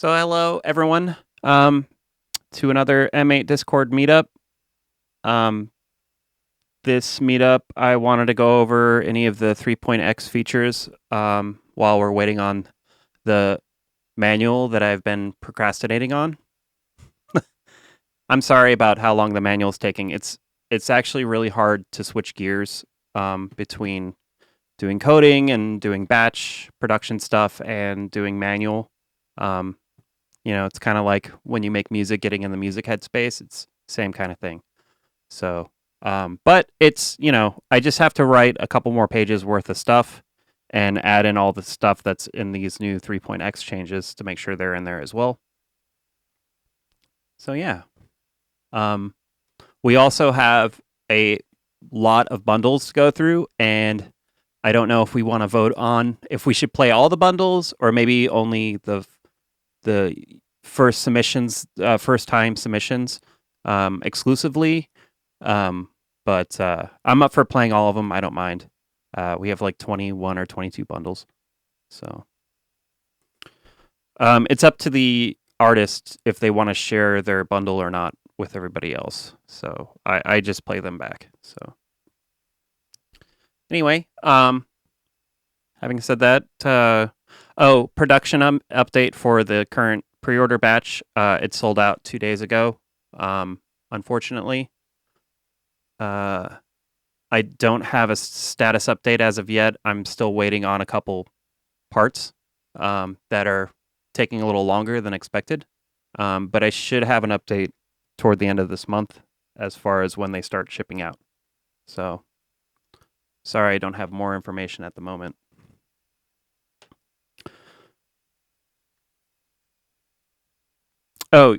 So hello everyone to another M8 Discord meetup. This meetup I wanted to go over any of the 3.x features while we're waiting on the manual that I've been procrastinating on. I'm sorry about how long the manual is taking. It's actually really hard to switch gears between doing coding and doing batch production stuff and doing manual. It's kind of like when you make music, getting in the music headspace. It's same kind of thing. So, but it's, I just have to write a couple more pages worth of stuff and add in all the stuff that's in these new 3.x changes to make sure they're in there as well. So yeah. We also have a lot of bundles to go through, and I don't know if we want to vote on if we should play all the bundles or maybe only the first time submissions exclusively. But I'm up for playing all of them. I don't mind. We have like 21 or 22 bundles. So it's up to the artist if they want to share their bundle or not with everybody else. So I just play them back. So anyway, having said that, production update for the current pre-order batch. It sold out 2 days ago, unfortunately. I don't have a status update as of yet. I'm still waiting on a couple parts that are taking a little longer than expected. But I should have an update toward the end of this month as far as when they start shipping out. So, sorry I don't have more information at the moment. Oh,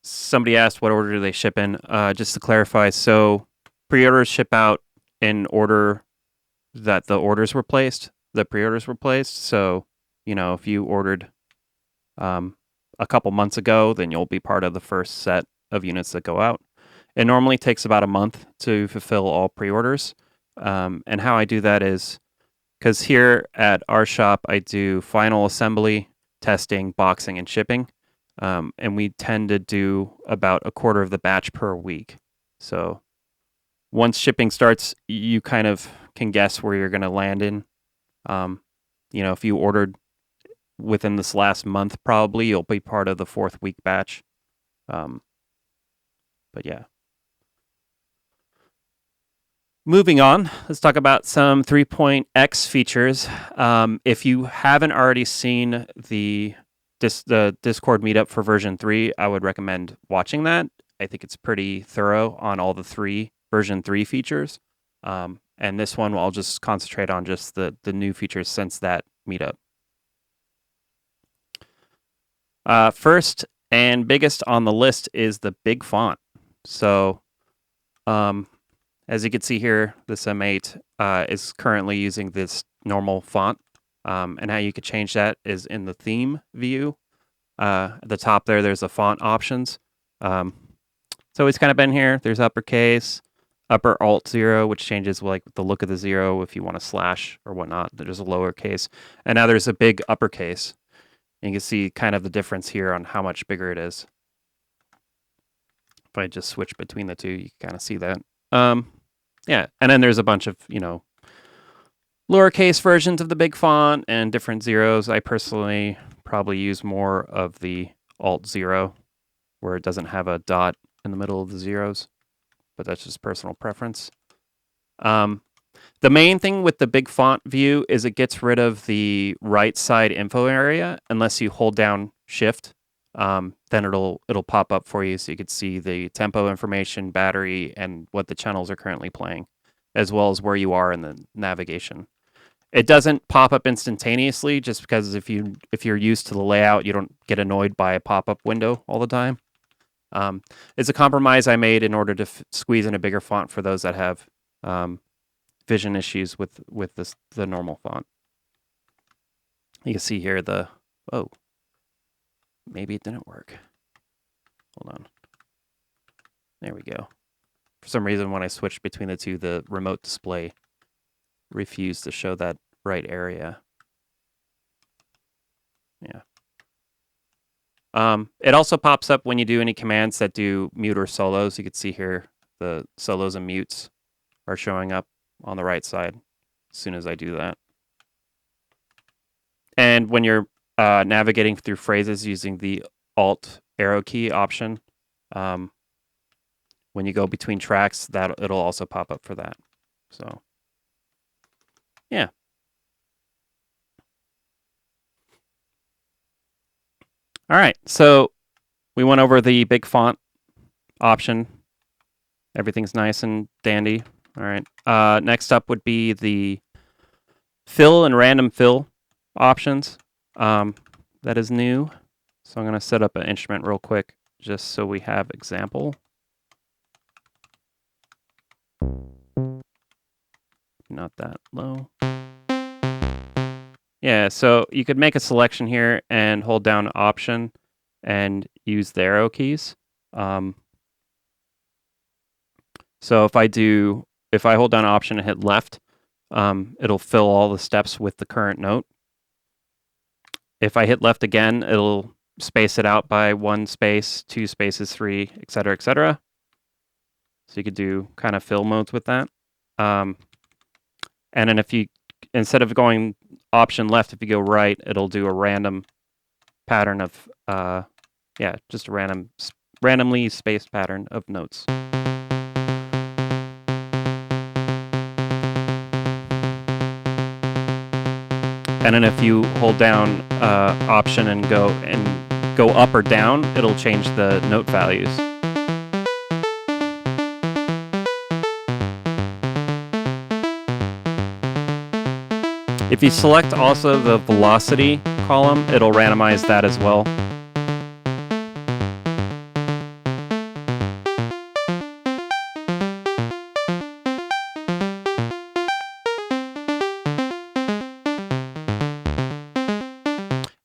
somebody asked what order do they ship in. Just to clarify, so pre-orders ship out in order that the orders were placed, the pre-orders were placed. So, if you ordered a couple months ago, then you'll be part of the first set of units that go out. It normally takes about a month to fulfill all pre-orders. And how I do that is, because here at our shop, I do final assembly, testing, boxing, and shipping. And we tend to do about a quarter of the batch per week. So once shipping starts, you kind of can guess where you're going to land in. If you ordered within this last month, probably you'll be part of the 4th week batch. But yeah. Moving on, let's talk about some 3.x features. If you haven't already seen the Discord meetup for version 3, I would recommend watching that. I think it's pretty thorough on all the version 3 features. And this one, I'll just concentrate on just the new features since that meetup. First and biggest on the list is the big font. So, as you can see here, this M8 is currently using this normal font. And how you could change that is in the theme view. At the top there's the font options. It's always kind of been here. There's uppercase, upper alt 0, which changes like the look of the 0 if you want to slash or whatnot. There's a lowercase. And now there's a big uppercase. And you can see kind of the difference here on how much bigger it is. If I just switch between the two, you can kind of see that. Yeah, and then there's a bunch of, lowercase versions of the big font and different zeros. I personally probably use more of the alt 0, where it doesn't have a dot in the middle of the zeros, but that's just personal preference. The main thing with the big font view is it gets rid of the right side info area unless you hold down Shift. Then it'll pop up for you so you can see the tempo information, battery, and what the channels are currently playing, as well as where you are in the navigation. It doesn't pop up instantaneously just because if you're used to the layout, you don't get annoyed by a pop-up window all the time. It's a compromise I made in order to squeeze in a bigger font for those that have vision issues with the normal font. You can see here maybe it didn't work. Hold on. There we go. For some reason, when I switched between the two, the remote display refused to show that right area. Yeah. It also pops up when you do any commands that do mute or solos. You can see here the solos and mutes are showing up on the right side as soon as I do that. And when you're navigating through phrases using the Alt arrow key option, when you go between tracks, that it'll also pop up for that. So, yeah. All right, so we went over the big font option. Everything's nice and dandy. All right. Next up would be the fill and random fill options. That is new. So I'm going to set up an instrument real quick just so we have example. Not that low. Yeah, so you could make a selection here and hold down Option and use the arrow keys. So if I hold down Option and hit left, it'll fill all the steps with the current note. If I hit left again, it'll space it out by 1 space, 2 spaces, 3, etc., etc. So you could do kind of fill modes with that. And then if you, instead of going Option left, if you go right, it'll do a random pattern of, yeah, just a randomly spaced pattern of notes. And then if you hold down Option and go up or down, it'll change the note values. If you select also the velocity column, it'll randomize that as well.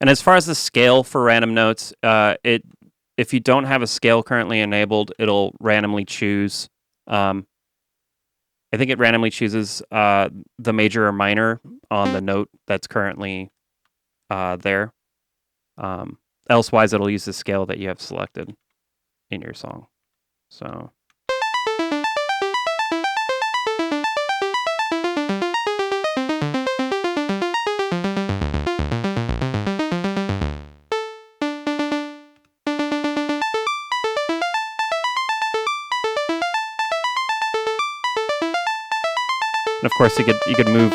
And as far as the scale for random notes, if you don't have a scale currently enabled, it'll randomly choose. I think it randomly chooses the major or minor on the note that's currently there. Elsewise, it'll use the scale that you have selected in your song. So. And of course, you could move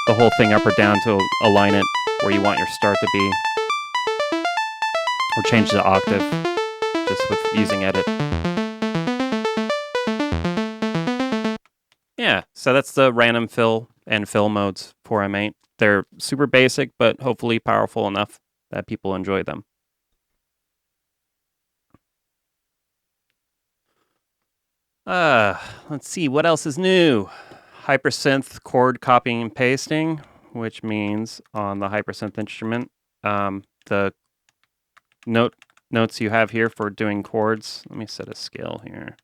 the whole thing up or down to align it where you want your start to be, or change the octave just with using edit. Yeah, so that's the random fill and fill modes for M8. They're super basic, but hopefully powerful enough that people enjoy them. Let's see, what else is new? Hypersynth chord copying and pasting, which means on the Hypersynth instrument, the notes you have here for doing chords. Let me set a scale here.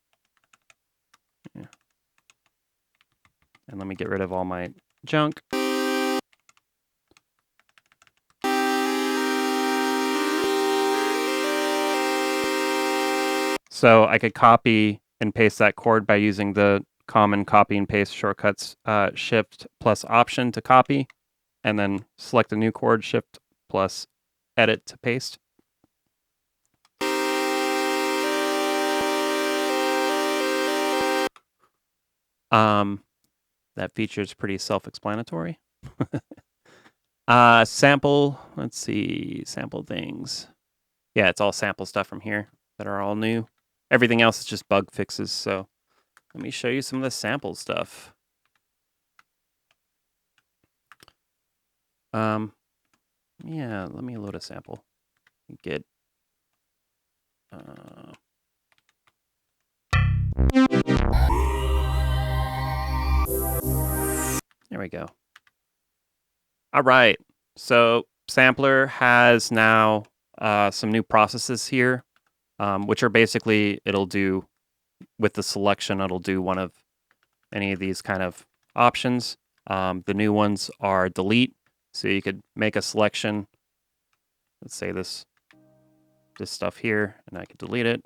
Yeah. And let me get rid of all my junk. So I could copy and paste that chord by using the common copy and paste shortcuts, Shift plus Option to copy, and then select a new chord, Shift plus Edit to paste. That feature is pretty self-explanatory. Sample, let's see, sample things. Yeah, it's all sample stuff from here that are all new. Everything else is just bug fixes, so let me show you some of the sample stuff. Yeah, let me load a sample. Get there we go. All right, so Sampler has now some new processes here, which are basically, it'll do, with the selection, it'll do one of any of these kind of options. The new ones are delete, so you could make a selection. Let's say this this stuff here, and I can delete it.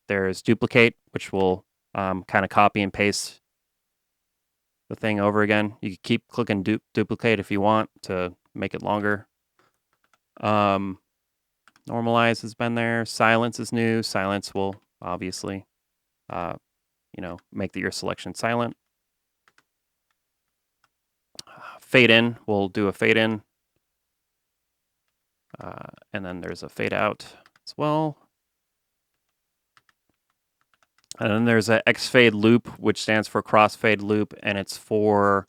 There's duplicate, which will kind of copy and paste the thing over again. You can keep clicking duplicate if you want to make it longer. Normalize has been there. Silence is new. Silence will obviously, make your selection silent. Fade in, we'll do a fade in. And then there's a fade out as well. And then there's a X-Fade Loop, which stands for Crossfade Loop, and it's for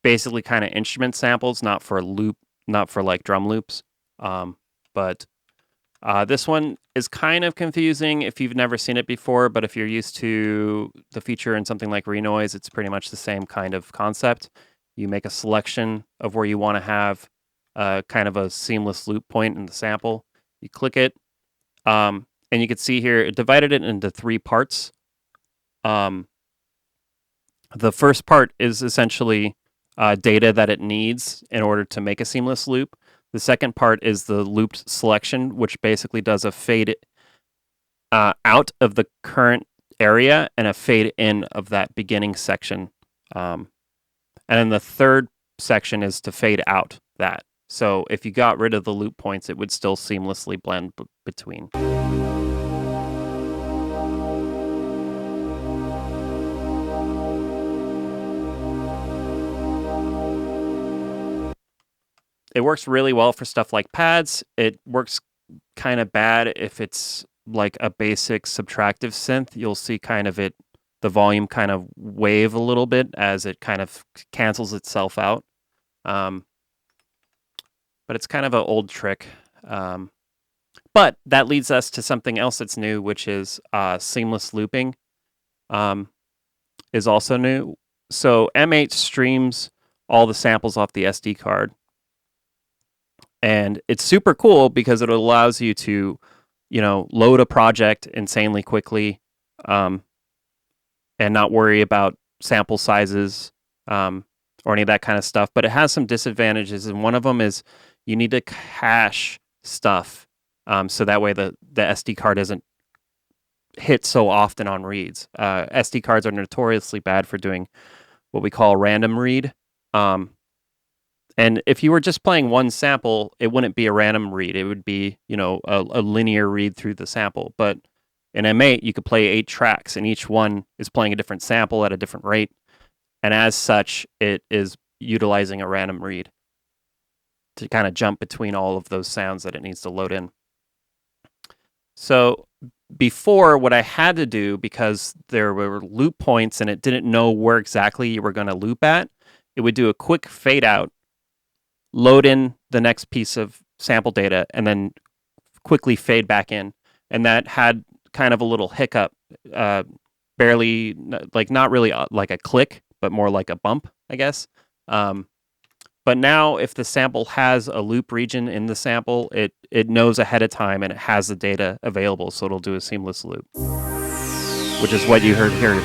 basically kind of instrument samples, not for like drum loops. But this one is kind of confusing if you've never seen it before, but if you're used to the feature in something like Renoise, it's pretty much the same kind of concept. You make a selection of where you want to have kind of a seamless loop point in the sample. You click it, and you can see here, it divided it into 3 parts. The first part is essentially data that it needs in order to make a seamless loop. The second part is the looped selection, which basically does a fade out of the current area and a fade in of that beginning section. And then the third section is to fade out that. So if you got rid of the loop points, it would still seamlessly blend between. It works really well for stuff like pads. It works kind of bad if it's like a basic subtractive synth. You'll see kind of the volume kind of wave a little bit as it kind of cancels itself out. But it's kind of an old trick. But that leads us to something else that's new, which is seamless looping is also new. So M8 streams all the samples off the SD card. And it's super cool because it allows you to, load a project insanely quickly and not worry about sample sizes or any of that kind of stuff. But it has some disadvantages, and one of them is you need to cache stuff so that way the SD card isn't hit so often on reads. SD cards are notoriously bad for doing what we call random read. And if you were just playing one sample, it wouldn't be a random read. It would be, a linear read through the sample. But in M8, you could play 8 tracks, and each one is playing a different sample at a different rate. And as such, it is utilizing a random read to kind of jump between all of those sounds that it needs to load in. So before, what I had to do, because there were loop points and it didn't know where exactly you were going to loop at, it would do a quick fade out, load in the next piece of sample data, and then quickly fade back in. And that had kind of a little hiccup, barely, like not really like a click, but more like a bump, I guess. But now if the sample has a loop region in the sample, it knows ahead of time and it has the data available, so it'll do a seamless loop, which is what you heard here.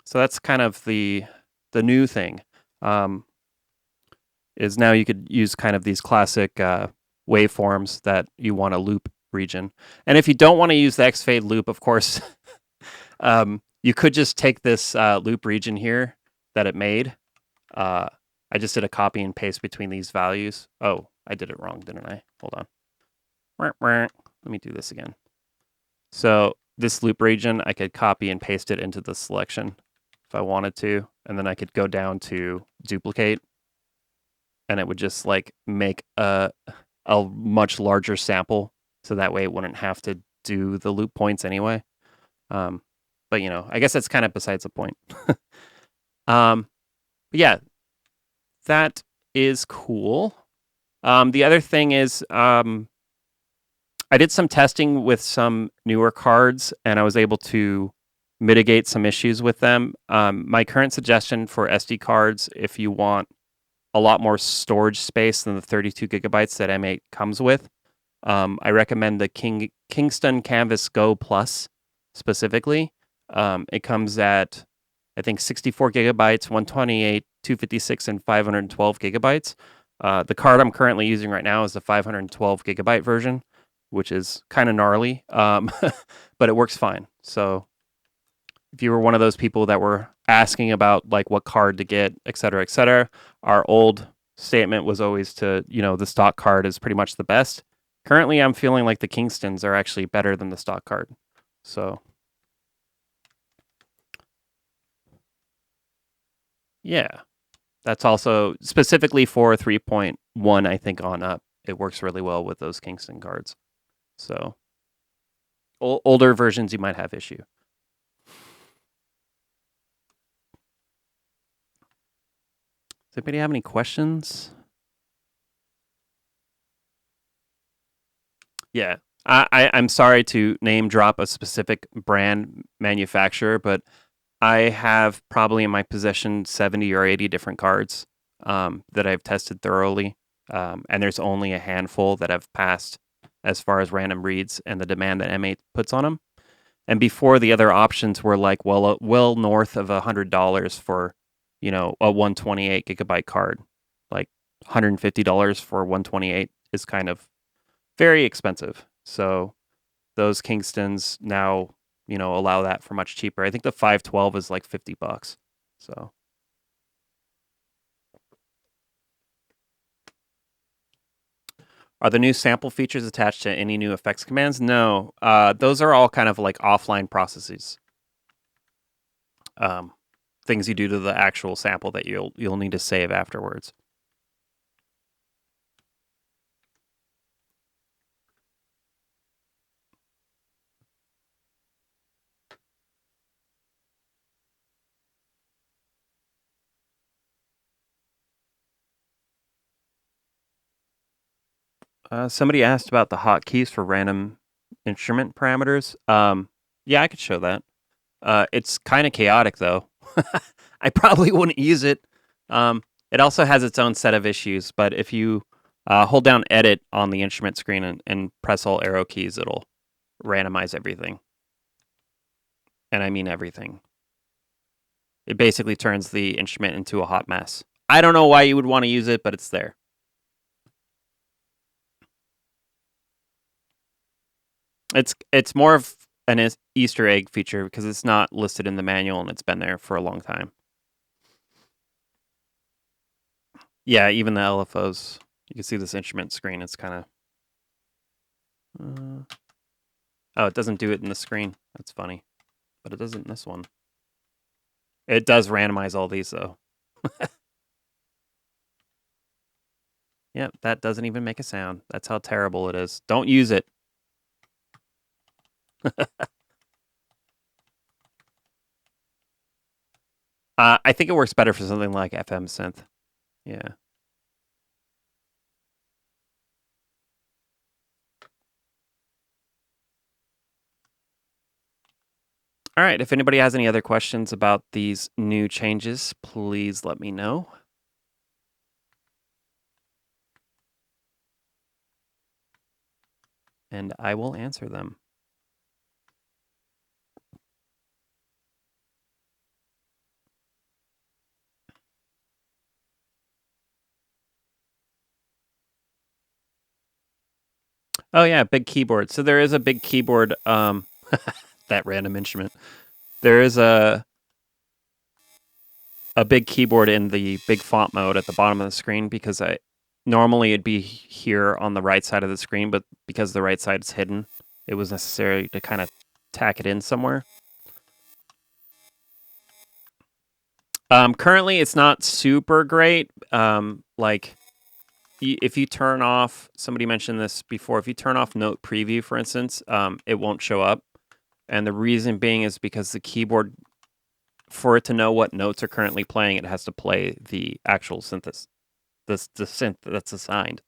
So that's kind of the new thing, is now you could use kind of these classic waveforms that you want a loop region. And if you don't want to use the X-Fade loop, of course, you could just take this loop region here that it made. I just did a copy and paste between these values. Oh, I did it wrong, didn't I? Hold on. Let me do this again. So this loop region, I could copy and paste it into the selection if I wanted to, and then I could go down to duplicate, and it would just like make a much larger sample, so that way it wouldn't have to do the loop points anyway. But I guess that's kind of besides the point. But yeah, that is cool. The other thing is, I did some testing with some newer cards, and I was able to mitigate some issues with them. My current suggestion for SD cards, if you want a lot more storage space than the 32 gigabytes that M8 comes with, I recommend the Kingston Canvas Go Plus specifically. It comes at, I think, 64 gigabytes, 128, 256, and 512 gigabytes. The card I'm currently using right now is the 512 gigabyte version, which is kind of gnarly, but it works fine. So if you were one of those people that were asking about like what card to get, et cetera, our old statement was always to, the stock card is pretty much the best. Currently, I'm feeling like the Kingstons are actually better than the stock card. So, yeah, that's also specifically for 3.1, I think, on up. It works really well with those Kingston cards. So, older versions, you might have issue. Does anybody have any questions? Yeah, I'm sorry to name drop a specific brand manufacturer, but I have probably in my possession 70 or 80 different cards that I've tested thoroughly. And there's only a handful that have passed as far as random reads and the demand that M8 puts on them. And before, the other options were like well north of $100 for, a 128 gigabyte card. Like $150 for 128 is kind of very expensive. So those Kingstons now, allow that for much cheaper. I think the 512 is like $50. So are the new sample features attached to any new effects commands? No. Those are all kind of like offline processes. Things you do to the actual sample that you'll need to save afterwards. Somebody asked about the hotkeys for random instrument parameters. Yeah, I could show that. It's kind of chaotic though. I probably wouldn't use it. It also has its own set of issues, but if you hold down Edit on the instrument screen and press all arrow keys, it'll randomize everything. And I mean everything. It basically turns the instrument into a hot mess. I don't know why you would want to use it, but it's there. It's more of an Easter egg feature because it's not listed in the manual and it's been there for a long time. Yeah, even the LFOs. You can see this instrument screen. It's kind of... oh, it doesn't do it in the screen. That's funny. But it doesn't in this one. It does randomize all these, though. Yep, that doesn't even make a sound. That's how terrible it is. Don't use it. I think it works better for something like FM synth. Yeah. All right. If anybody has any other questions about these new changes, please let me know. And I will answer them. Oh yeah, big keyboard. So there is a big keyboard. That random instrument. There is a big keyboard in the big font mode at the bottom of the screen because normally it'd be here on the right side of the screen, but because the right side is hidden, it was necessary to kind of tack it in somewhere. Currently, it's not super great. Like, if you turn off, somebody mentioned this before, if you turn off note preview, for instance, it won't show up. And the reason being is because the keyboard, for it to know what notes are currently playing, it has to play the actual synth, the synth that's assigned.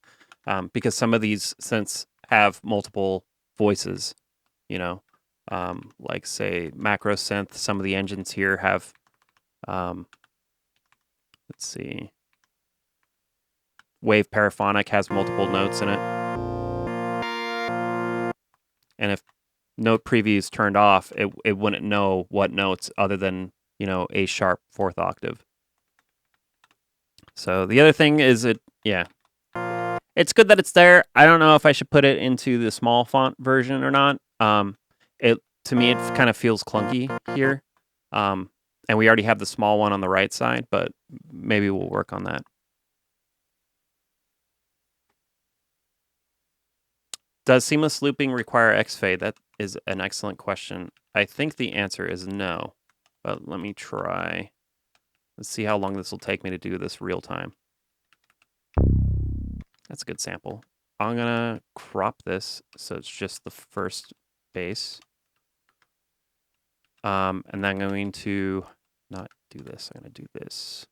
Because some of these synths have multiple voices, like say macro synth. Some of the engines here have, let's see, Wave Paraphonic has multiple notes in it. and if note preview is turned off, it wouldn't know what notes other than, you know, A sharp 4th octave. So the other thing is it's good that it's there. I don't know if I should put it into the small font version or not. To me, it kind of feels clunky here. And we already have the small one on the right side, but maybe we'll work on that. Does seamless looping require X-fade? That is an excellent question. I think the answer is no, but let me try. Let's see how long this will take me to do this real time. That's a good sample. I'm gonna crop this so it's just the first bass. And then I'm going to not do this. I'm gonna do this.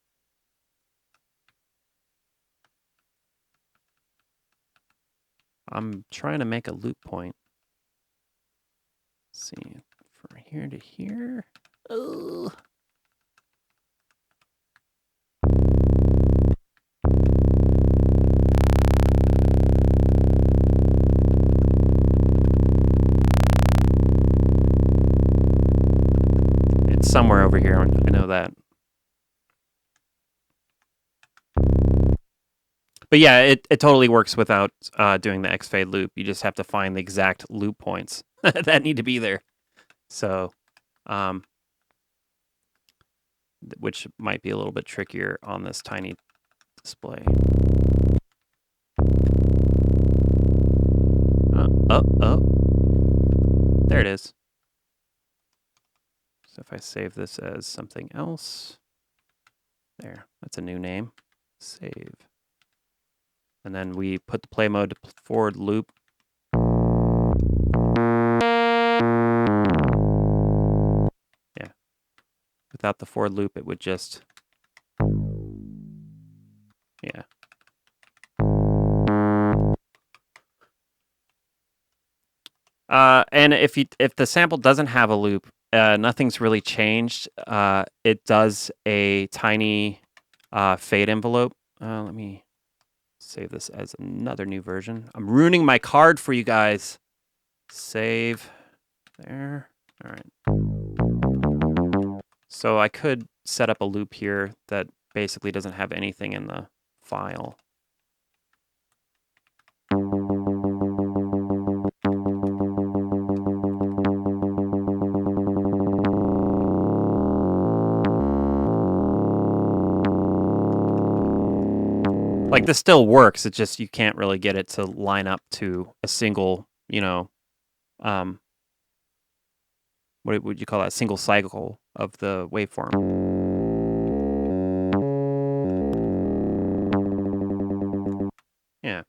I'm trying to make a loop point. Let's see, from here to here. Oh. It's somewhere over here. I know that. But yeah, it totally works without doing the X-fade loop. You just have to find the exact loop points that need to be there. So, which might be a little bit trickier on this tiny display. Oh. There it is. So if I save this as something else, there, that's a new name. Save. And then we put the play mode to forward loop. Yeah. Without the forward loop, it would just, yeah. And if the sample doesn't have a loop, nothing's really changed. It does a tiny fade envelope. Let me save this as another new version. I'm ruining my card for you guys. Save. There. All right. So I could set up a loop here that basically doesn't have anything in the file. Like, this still works, it's just you can't really get it to line up to a single, you know, what would you call that? Single cycle of the waveform. Yeah.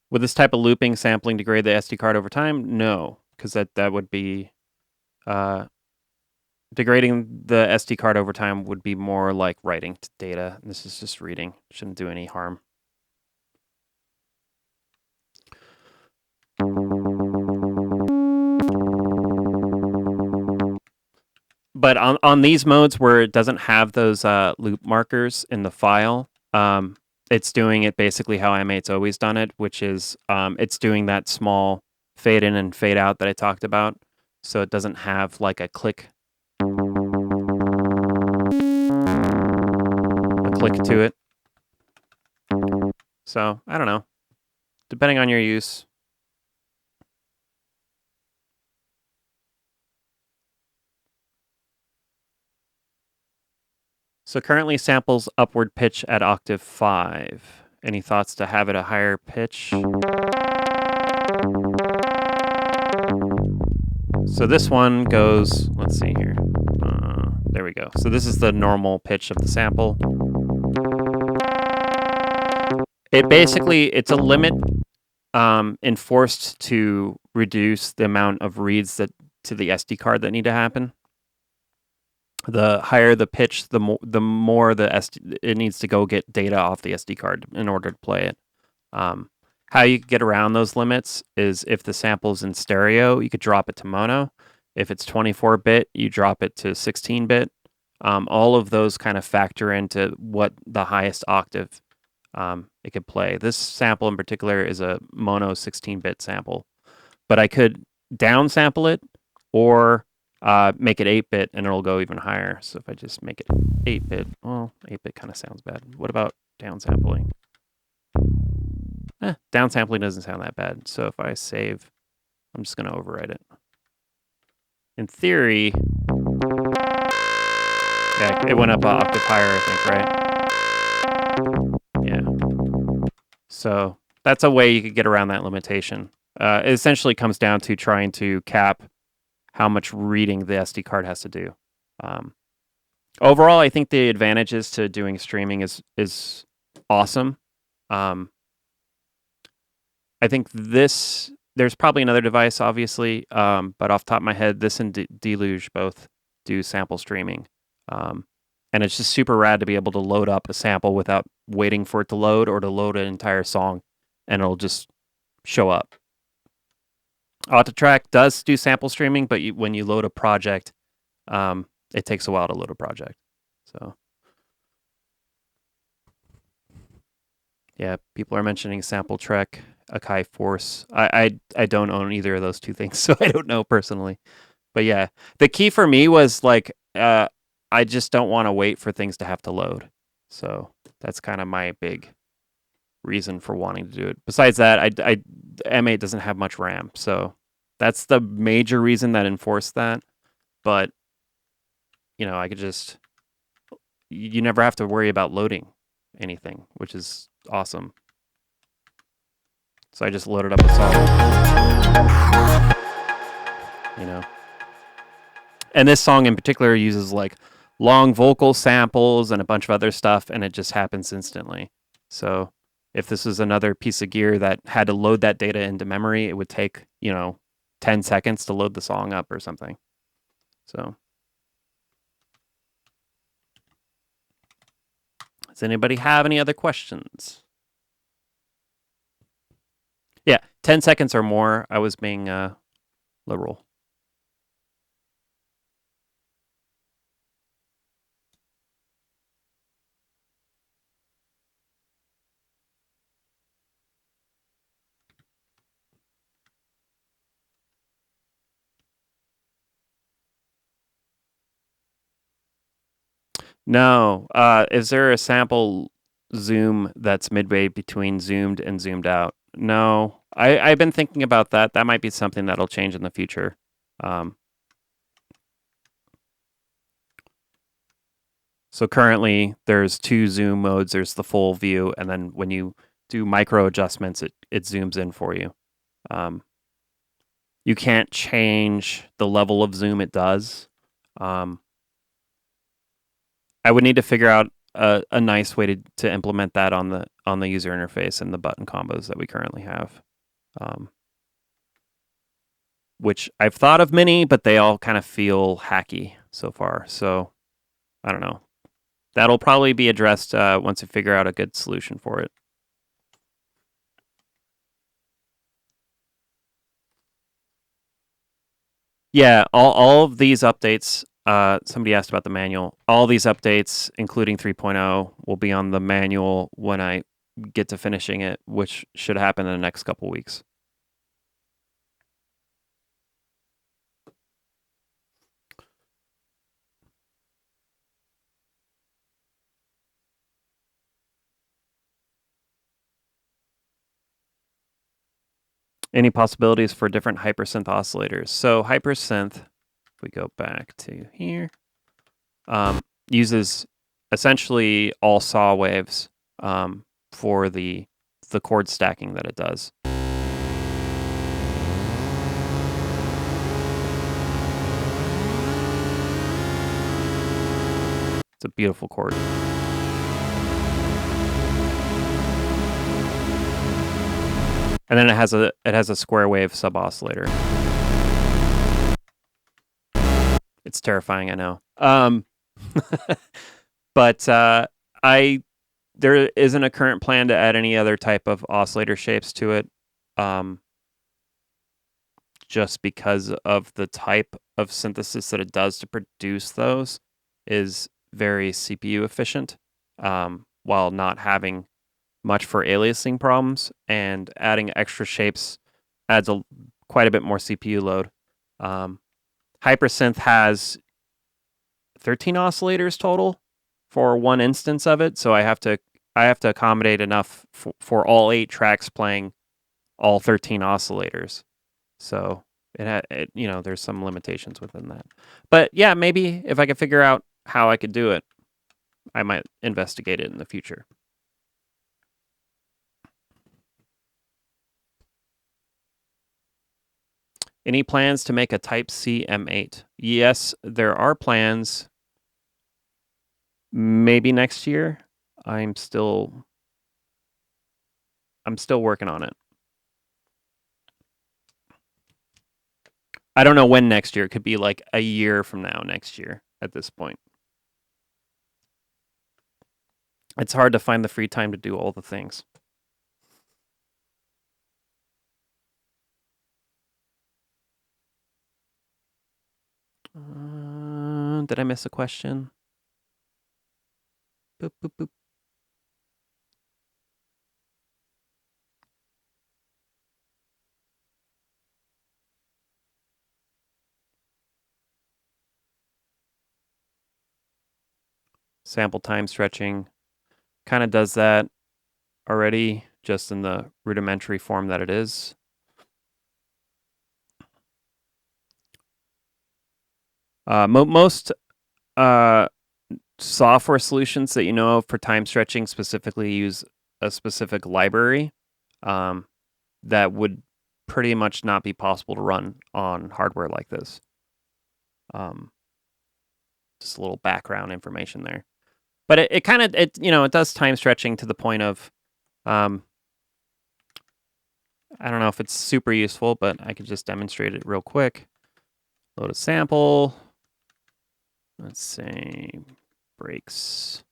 Would this type of looping sampling degrade the SD card over time? No, because that would be degrading the SD card over time would be more like writing data. This is just reading. Shouldn't do any harm. But on these modes where it doesn't have those loop markers in the file, it's doing it basically how M8's always done it, which is it's doing that small fade in and fade out that I talked about. So it doesn't have like a click to it. So I don't know, depending on your use. So currently samples upward pitch at octave 5. Any thoughts to have it a higher pitch? So this one goes, let's see here. There we go. So this is the normal pitch of the sample. It basically, it's a limit enforced to reduce the amount of reads that to the SD card that need to happen. The higher the pitch, the more it needs to go get data off the SD card in order to play it. How you get around those limits is if the sample's in stereo, you could drop it to mono. If it's 24-bit, you drop it to 16-bit. All of those kind of factor into what the highest octave it could play. This sample in particular is a mono 16-bit sample, but I could downsample it or make it 8-bit and it'll go even higher. So if I just make it 8-bit, well, 8-bit kind of sounds bad. What about downsampling? Downsampling doesn't sound that bad. So if I save, I'm just going to overwrite it. In theory, yeah, it went up an octave higher, I think, right? Yeah. So that's a way you could get around that limitation. It essentially comes down to trying to cap how much reading the SD card has to do. Overall, I think the advantages to doing streaming is awesome. I think there's probably another device, obviously, but off the top of my head, this and Deluge both do sample streaming. And it's just super rad to be able to load up a sample without waiting for it to load or to load an entire song, and it'll just show up. AutoTrack does do sample streaming, but when you load a project, it takes a while to load a project. So, yeah, people are mentioning Sample Trek, Akai Force. I don't own either of those two things, so I don't know personally. But yeah, the key for me was like, I just don't want to wait for things to have to load. So that's kind of my big reason for wanting to do it. Besides that, M8 doesn't have much RAM, so that's the major reason that enforced that. But I could just, you never have to worry about loading anything, which is awesome. So I just loaded up a song, And this song in particular uses like long vocal samples and a bunch of other stuff, and it just happens instantly. So if this was another piece of gear that had to load that data into memory, it would take, 10 seconds to load the song up or something. So does anybody have any other questions? Yeah, 10 seconds or more. I was being liberal. No. Is there a sample zoom that's midway between zoomed and zoomed out? No. I've been thinking about that. That might be something that'll change in the future. So currently there's two zoom modes. There's the full view, and then when you do micro adjustments, it zooms in for you. You can't change the level of zoom it does. I would need to figure out a nice way to implement that on the user interface and the button combos that we currently have. Which I've thought of many, but they all kind of feel hacky so far. So I don't know. That'll probably be addressed once we figure out a good solution for it. Yeah, all of these updates, somebody asked about the manual. All these updates, including 3.0, will be on the manual when I get to finishing it, which should happen in the next couple weeks. Any possibilities for different Hypersynth oscillators? So Hypersynth, if we go back to here, uses essentially all saw waves for the chord stacking that it does. It's a beautiful chord. And then it has a square wave sub oscillator. It's terrifying, I know. But there isn't a current plan to add any other type of oscillator shapes to it, just because of the type of synthesis that it does to produce those is very CPU efficient, while not having much for aliasing problems, and adding extra shapes adds quite a bit more CPU load. Hypersynth has 13 oscillators total for one instance of it, so I have to accommodate enough for all 8 tracks playing all 13 oscillators. So there's some limitations within that. But yeah, maybe if I could figure out how I could do it, I might investigate it in the future. Any plans to make a Type C M8? Yes, there are plans. Maybe next year. I'm still working on it. I don't know when next year. It could be like a year from now next year at this point. It's hard to find the free time to do all the things. Did I miss a question? Boop, boop, boop. Sample time stretching kind of does that already, just in the rudimentary form that it is. Most software solutions that you know of for time stretching specifically use a specific library that would pretty much not be possible to run on hardware like this. Just a little background information there. But it does time stretching to the point of, I don't know if it's super useful, but I could just demonstrate it real quick. Load a sample. Let's say breaks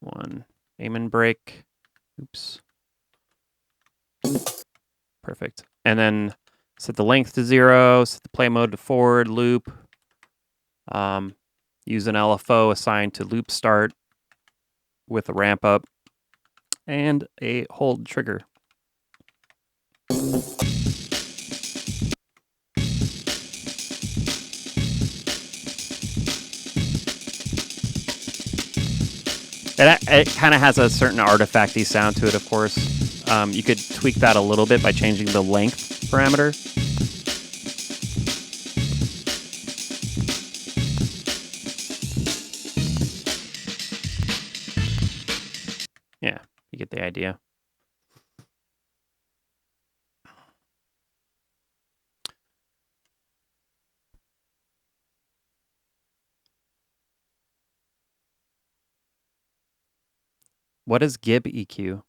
1 Amen break. Oops. Perfect. And then set the length to 0, set the play mode to forward loop. Use an LFO assigned to loop start with a ramp up and a hold trigger. It kind of has a certain artifacty sound to it, of course. You could tweak that a little bit by changing the length parameter. Yeah, you get the idea. What is Gib EQ?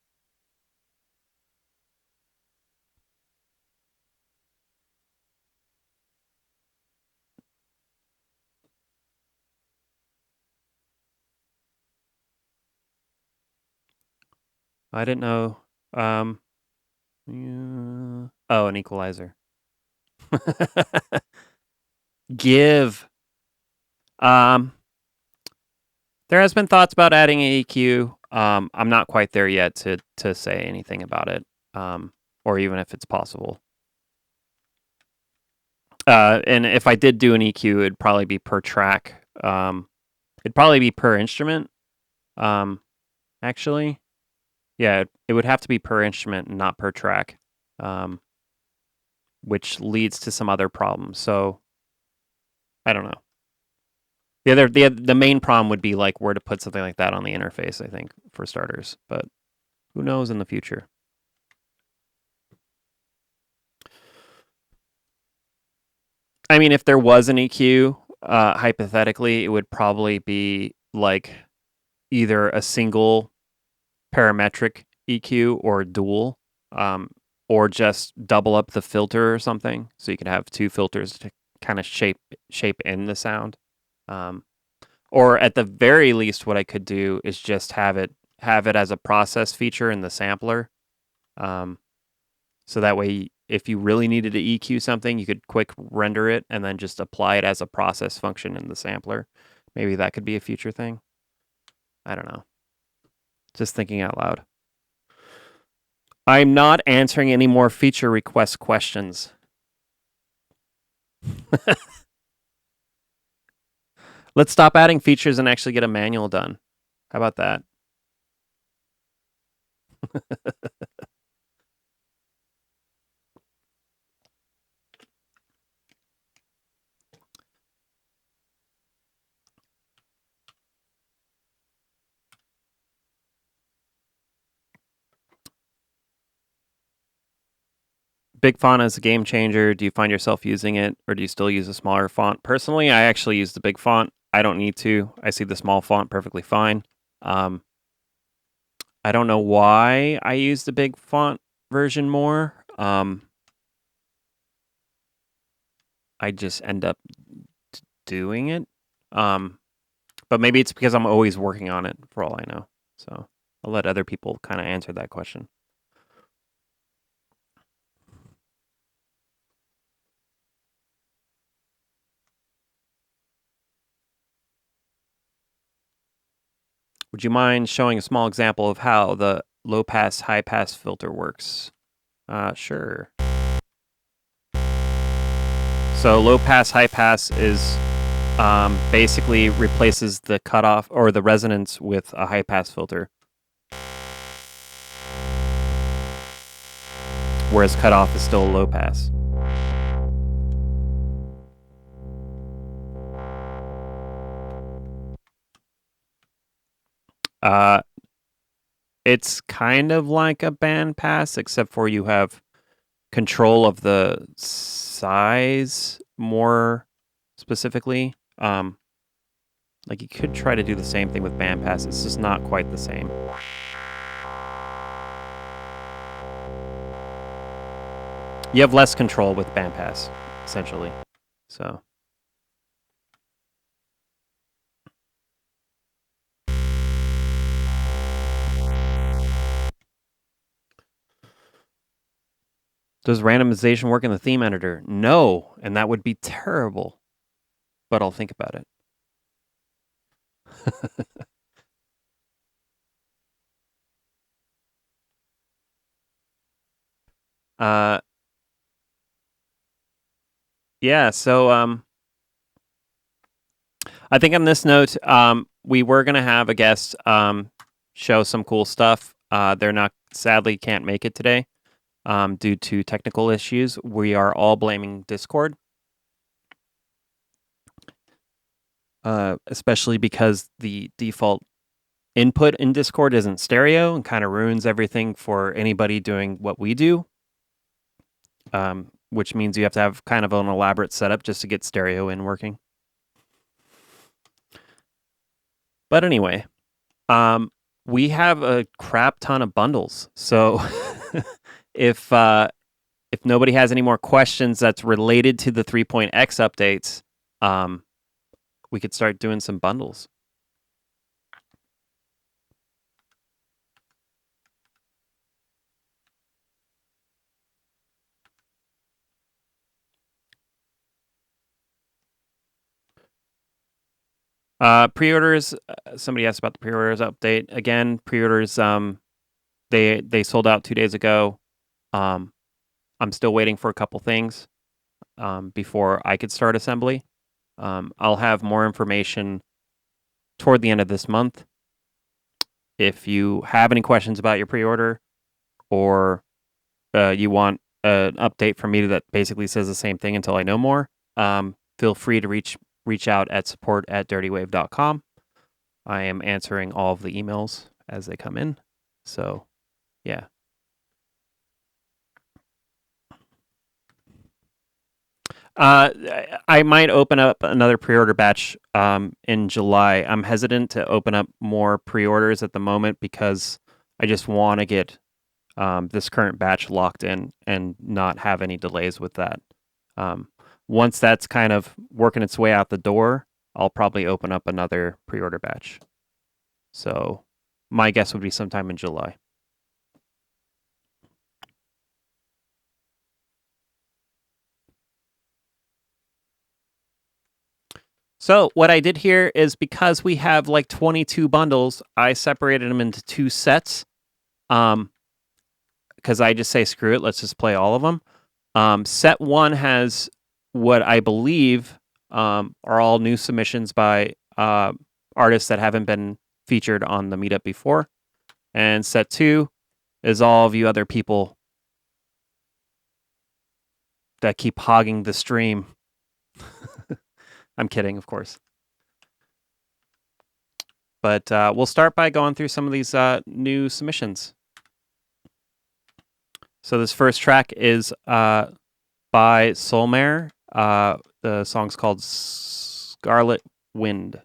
I didn't know. Oh, an equalizer. Give. There has been thoughts about adding an EQ. I'm not quite there yet to say anything about it, or even if it's possible. And if I did do an EQ, it'd probably be per track. It'd probably be per instrument. Actually, yeah, it would have to be per instrument and not per track, which leads to some other problems. So I don't know. The main problem would be like where to put something like that on the interface, I think, for starters. But who knows in the future? I mean, if there was an EQ, hypothetically, it would probably be like either a single parametric EQ or dual, or just double up the filter or something. So you could have 2 filters to kind of shape in the sound. Or at the very least, what I could do is just have it as a process feature in the sampler. So that way, if you really needed to EQ something, you could quick render it and then just apply it as a process function in the sampler. Maybe that could be a future thing. I don't know. Just thinking out loud. I'm not answering any more feature request questions. Let's stop adding features and actually get a manual done. How about that? Big font is a game changer. Do you find yourself using it, or do you still use a smaller font? Personally, I actually use the big font. I don't need to. I see the small font perfectly fine. I don't know why I use the big font version more. I just end up doing it. But maybe it's because I'm always working on it, for all I know. So I'll let other people kind of answer that question. Would you mind showing a small example of how the low-pass, high-pass filter works? Sure. So low-pass, high-pass is basically replaces the cutoff or the resonance with a high-pass filter. Whereas cutoff is still a low-pass. It's kind of like a band pass, except for you have control of the size more specifically. Like you could try to do the same thing with bandpass. It's just not quite the same. You have less control with bandpass, essentially. So. Does randomization work in the theme editor? No, and that would be terrible. But I'll think about it. Yeah, so I think on this note, we were gonna have a guest show some cool stuff. They're not, sadly, can't make it today due to technical issues. We are all blaming Discord, especially because the default input in Discord isn't stereo and kind of ruins everything for anybody doing what we do. Which means you have to have kind of an elaborate setup just to get stereo in working. But anyway, we have a crap ton of bundles. So if nobody has any more questions that's related to the 3.x updates, we could start doing some bundles. Pre-orders. Somebody asked about the pre-orders update. Again, pre-orders. They sold out 2 days ago. I'm still waiting for a couple things before I could start assembly. I'll have more information toward the end of this month. If you have any questions about your pre-order, or you want an update from me that basically says the same thing until I know more, feel free to reach out at support@dirtywave.com. I am answering all of the emails as they come in. So, yeah. I might open up another pre-order batch in July. I'm hesitant to open up more pre-orders at the moment because I just want to get this current batch locked in and not have any delays with that. Once that's kind of working its way out the door, I'll probably open up another pre-order batch. So my guess would be sometime in July. So what I did here is, because we have like 22 bundles, I separated them into 2 sets. because I just say screw it, let's just play all of them. Set 1 has what I believe are all new submissions by artists that haven't been featured on the Meetup before. And set 2 is all of you other people that keep hogging the stream. I'm kidding, of course. But we'll start by going through some of these new submissions. So this first track is by Soulmare. The song's called Scarlet Wind.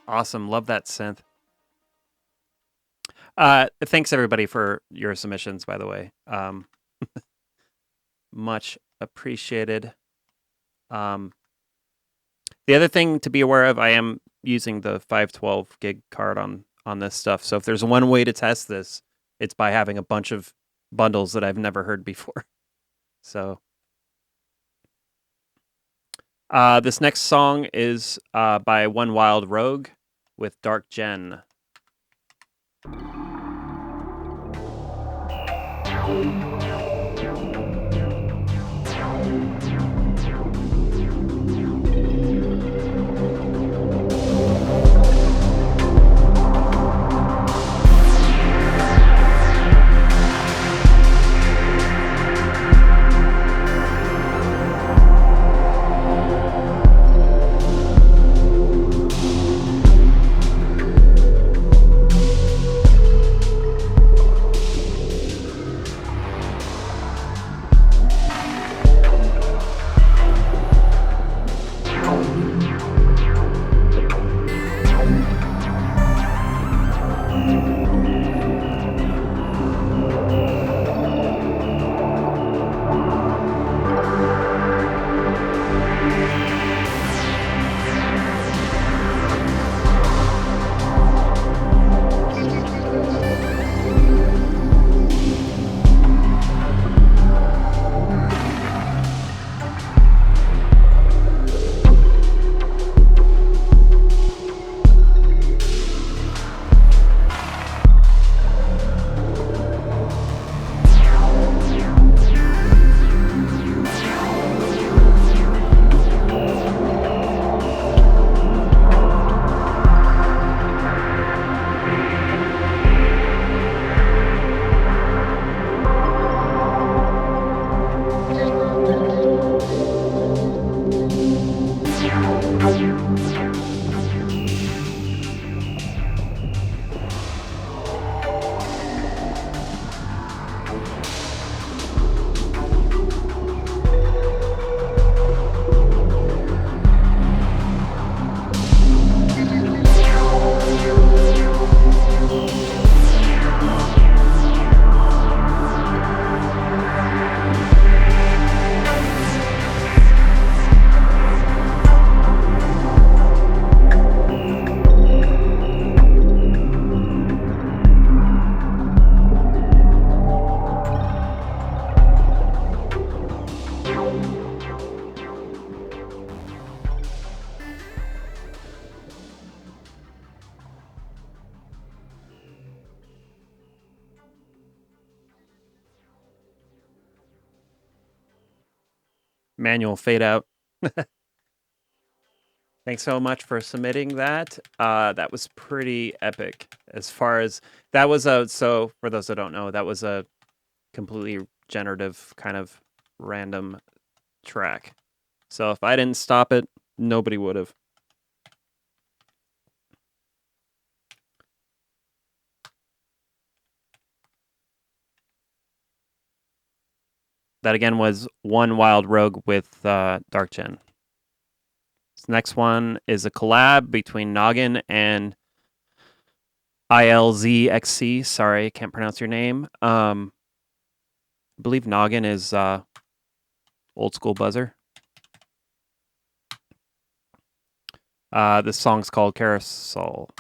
Awesome. Love that synth. Thanks, everybody, for your submissions, by the way. Much appreciated. The other thing to be aware of, I am using the 512 gig card on this stuff. So if there's one way to test this, it's by having a bunch of bundles that I've never heard before. So this next song is by One Wild Rogue with Dark Gen. manual fade out. Thanks so much for submitting that. That was pretty epic. As far as that was so for those that don't know, that was a completely generative kind of random track. So if I didn't stop it, nobody would have. That again was One Wild Rogue with Dark Gen. This next one is a collab between Noggin and ILZXC. Sorry, I can't pronounce your name. I believe Noggin is Old School Buzzer. This song's called Carousel.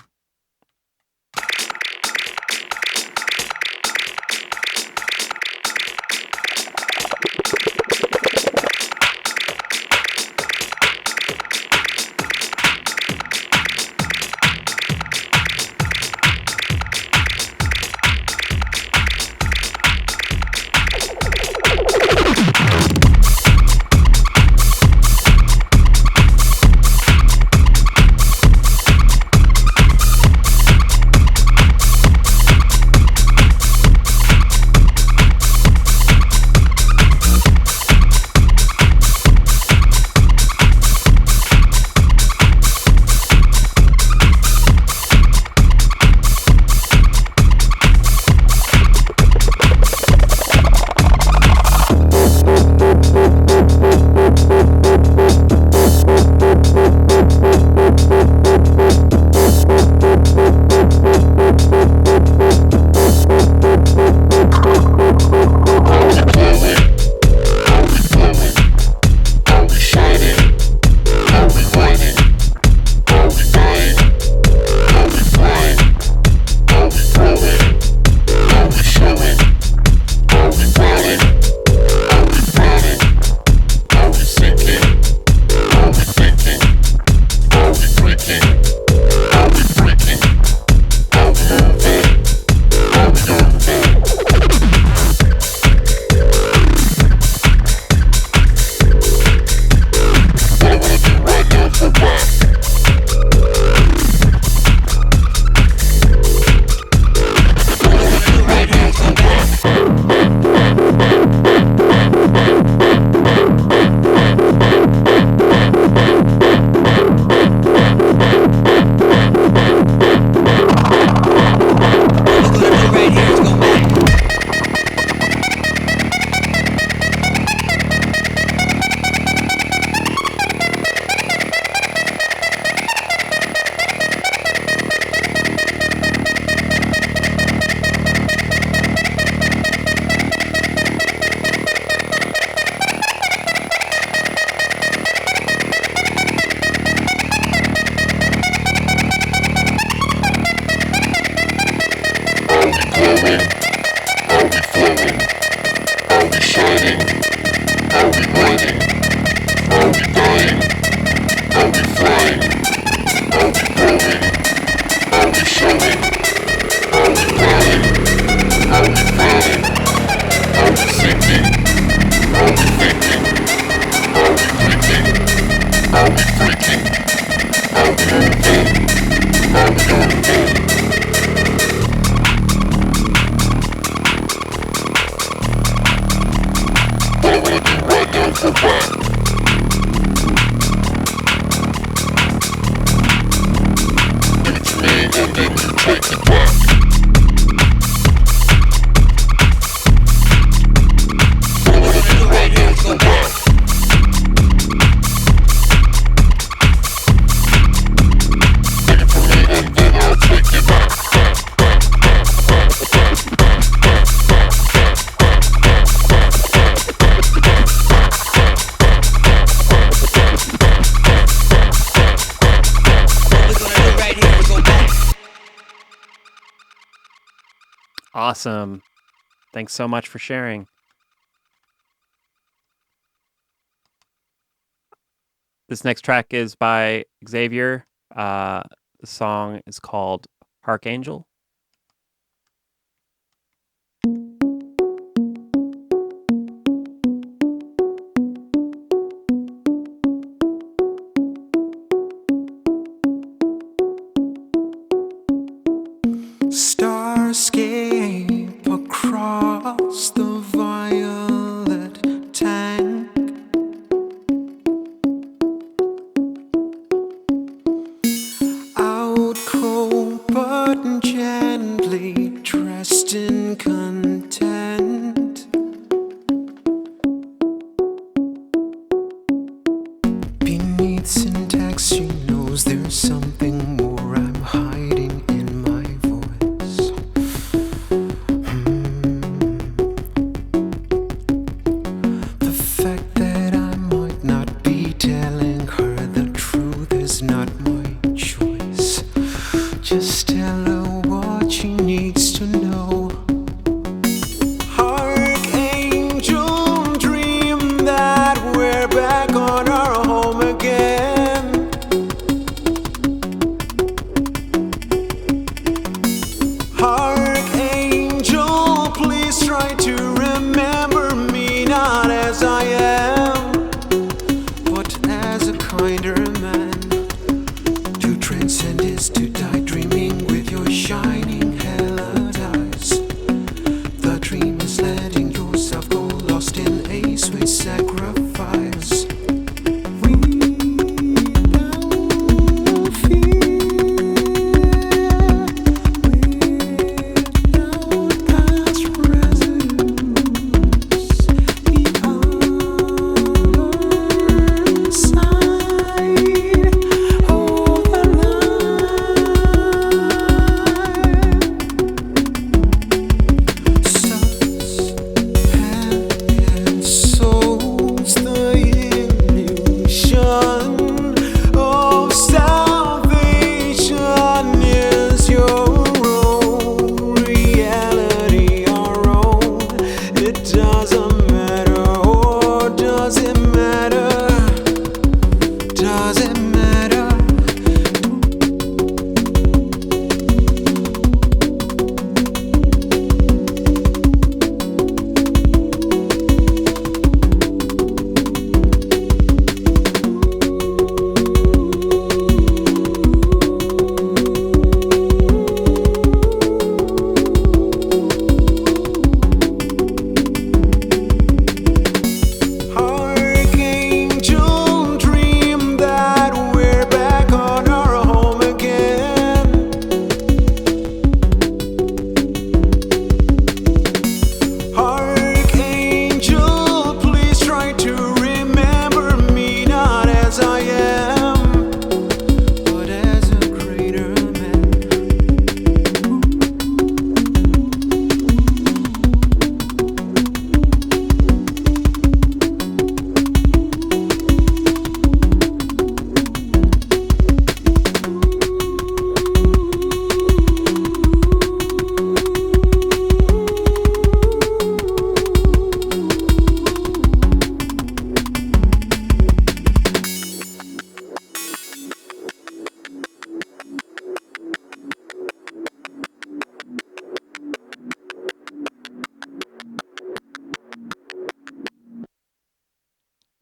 Awesome. Thanks so much for sharing. This next track is by Xavier. The song is called Archangel. tell her what she needs to know. Archangel, dream that we're back on our home again. Archangel, please try to remember me not as I am, but as a kinder man. To transcend is to die dreaming with your shining hella eyes. The dream is letting yourself go lost in a sweet sacrifice. Without fear, without past residues, the other side of the line. Suspended souls, the illusion of salvation is your own reality, our own. It doesn't matter, or does it matter? Does it matter? Archangel, dream that we're back on our home again. Archangel, please try to remember me not as I am, but as a greater man.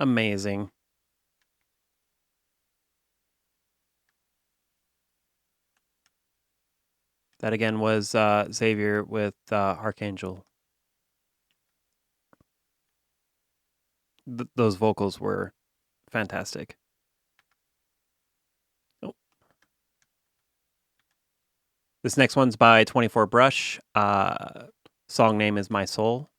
Amazing. That again was Xavier with Archangel. Those vocals were fantastic. Oh. This next one's by 24 Brush. Song name is My Soul.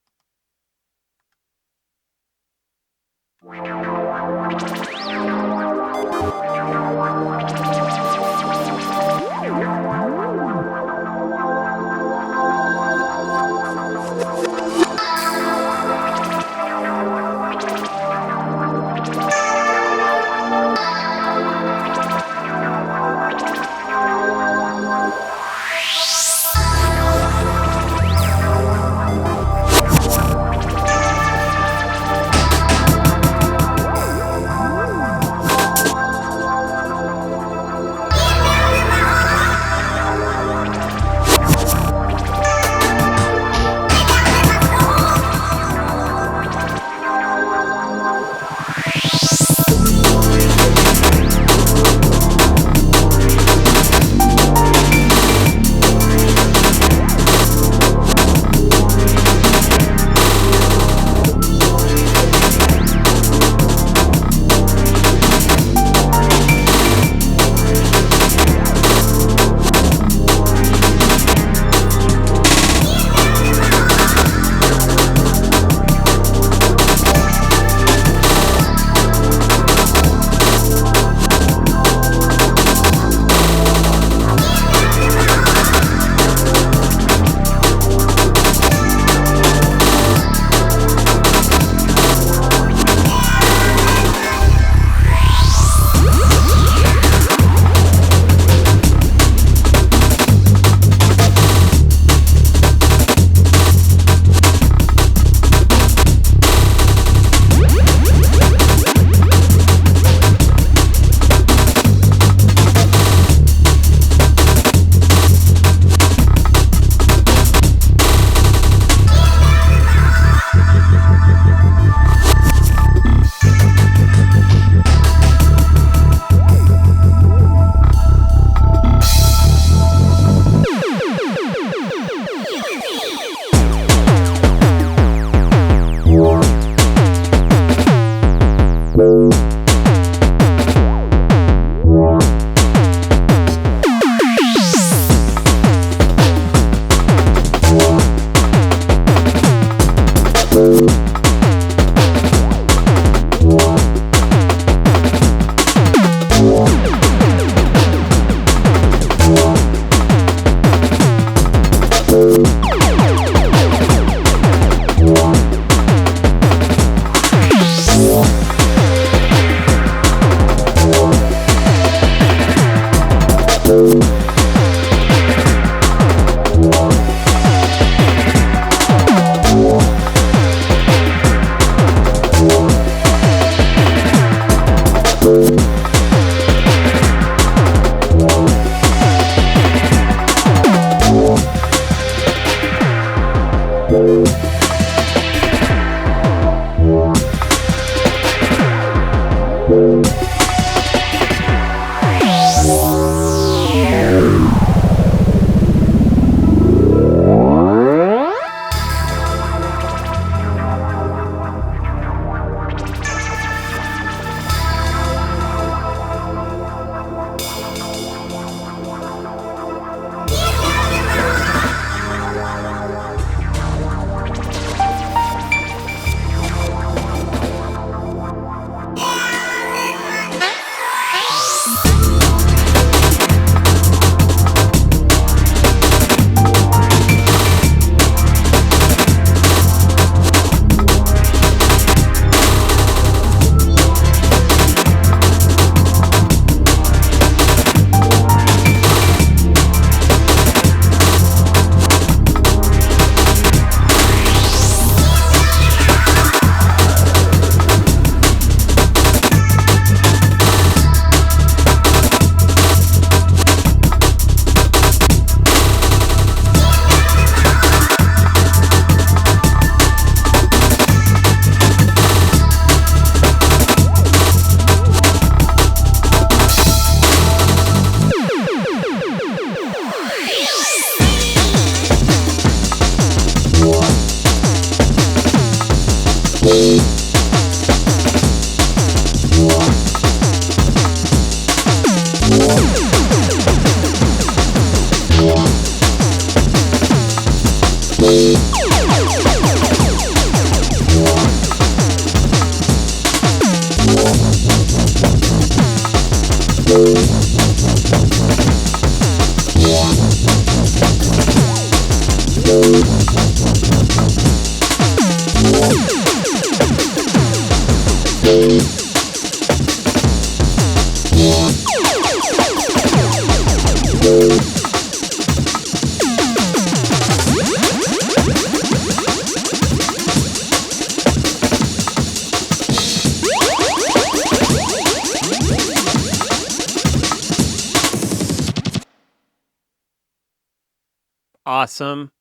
Awesome.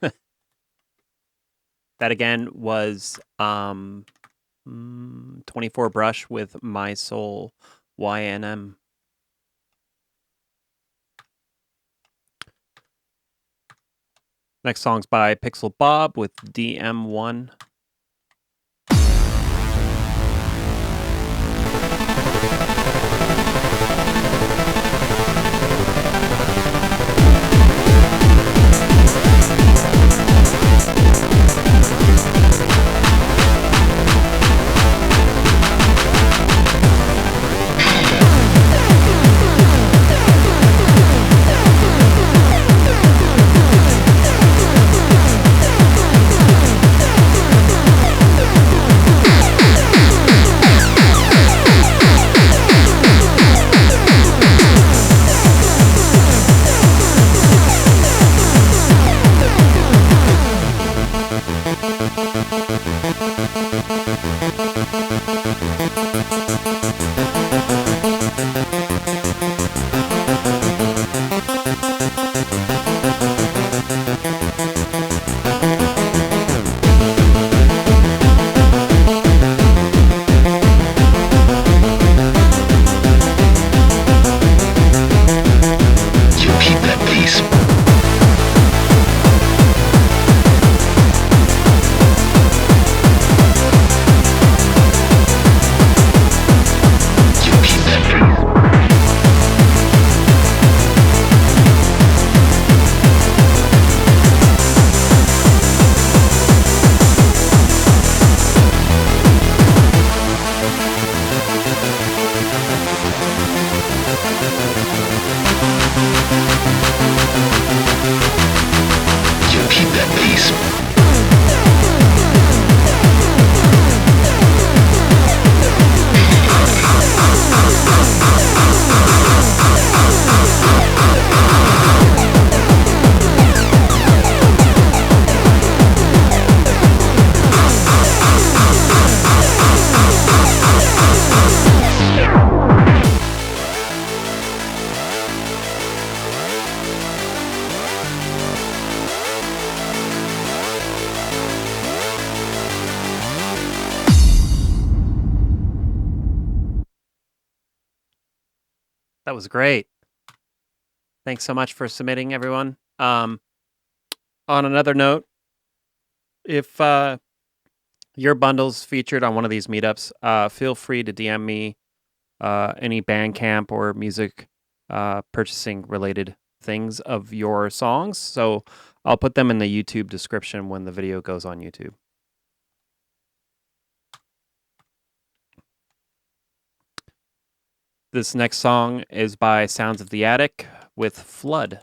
That again was 24 Brush with My Soul YNM. Next song's by Pixel Bob with DM1. That was great. Thanks so much for submitting, everyone. On another note, if your bundle's featured on one of these meetups, feel free to DM me any Bandcamp or music purchasing related things of your songs. So I'll put them in the YouTube description when the video goes on YouTube. This next song is by Sounds of the Attic with Flood.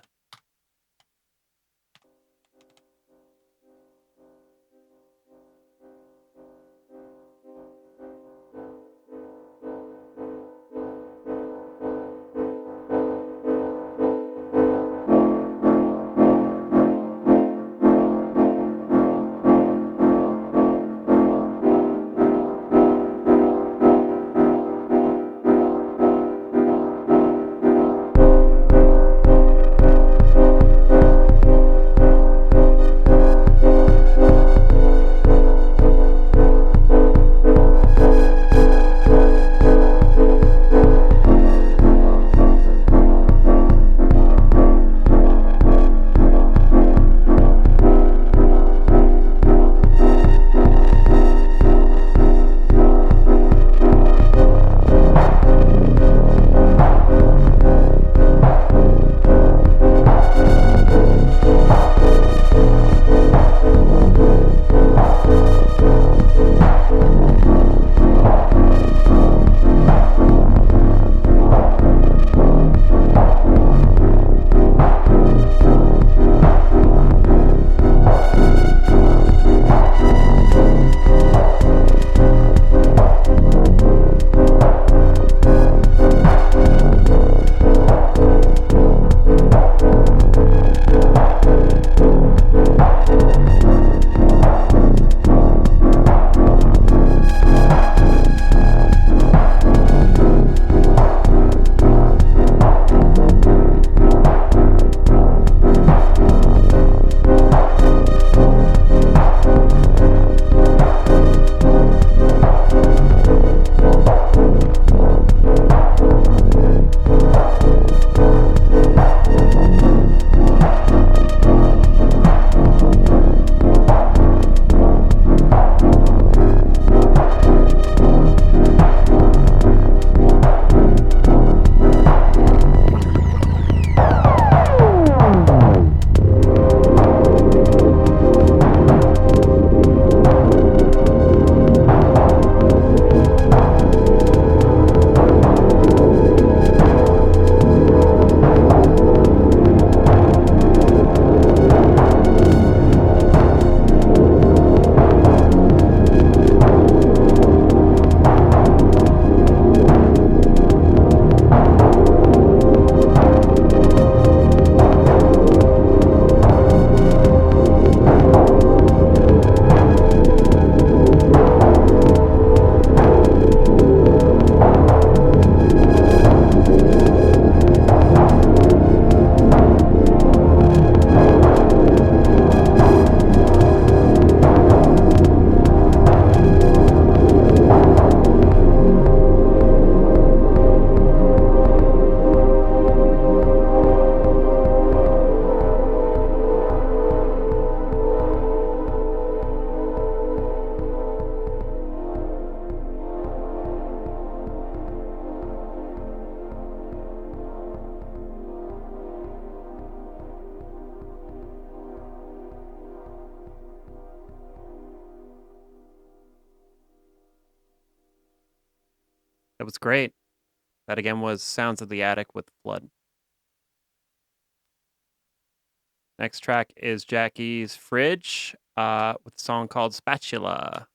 That was great. That again was Sounds of the Attic with Flood. Next track is Jackie's Fridge with a song called Spatula.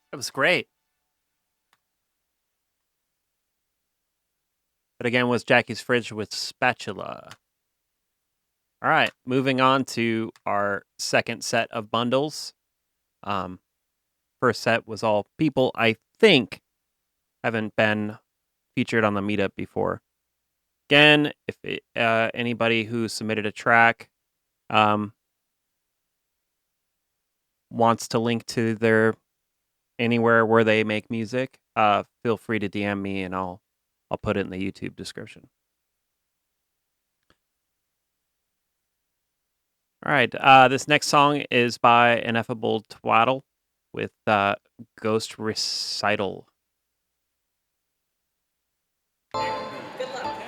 That was great. But again, was Jackie's Fridge with Spatula. All right, moving on to our second set of bundles. First set was all people I think haven't been featured on the Meetup before. Again, if anybody who submitted a track wants to link to their anywhere where they make music, feel free to DM me and I'll put it in the YouTube description. All right, this next song is by Ineffable Twaddle with Ghost Recital. Good luck.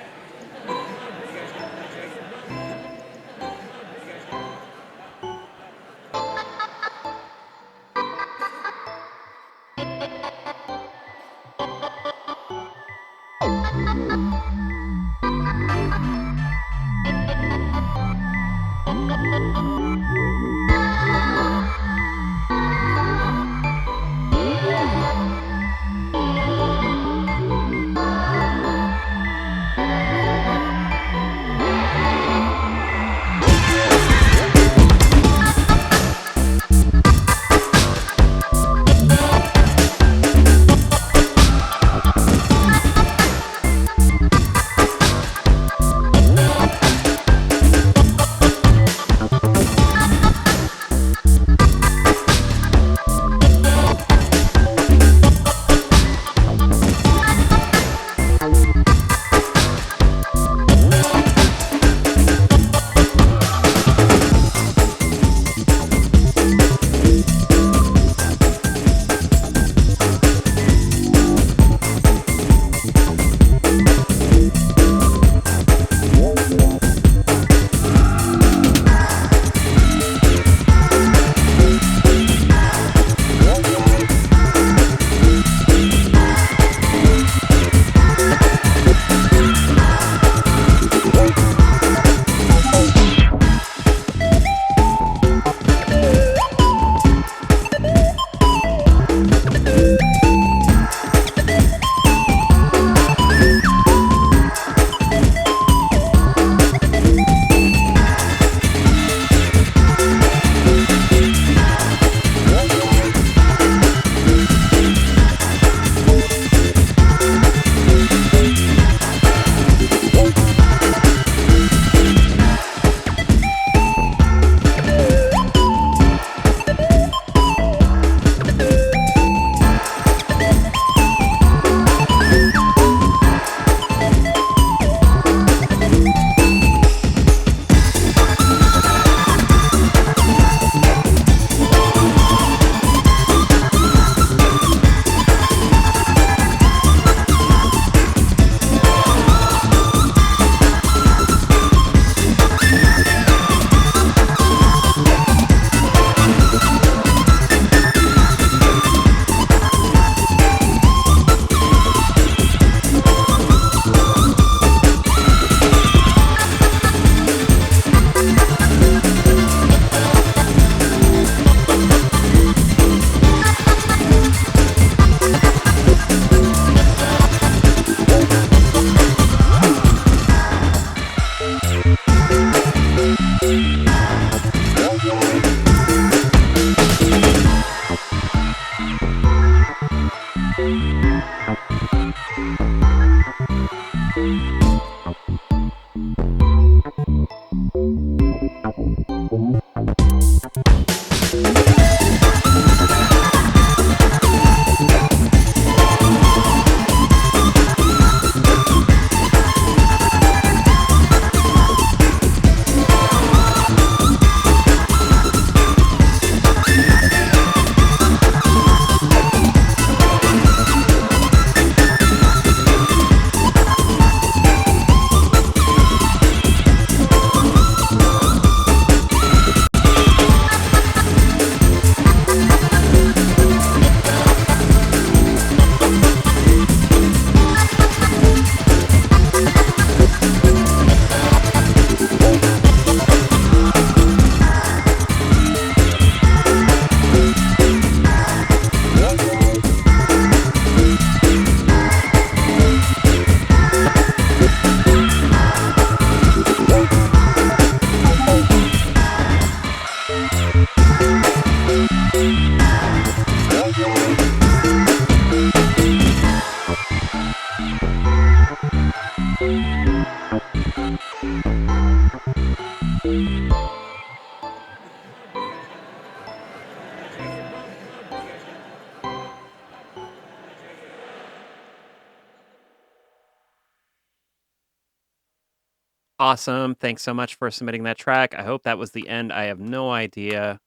Awesome. Thanks so much for submitting that track. I hope that was the end. I have no idea.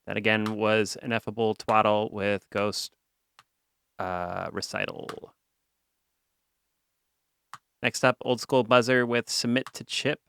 That again was Ineffable Twaddle with Ghost Recital. Next up, Old School Buzzer with Submit to Chip.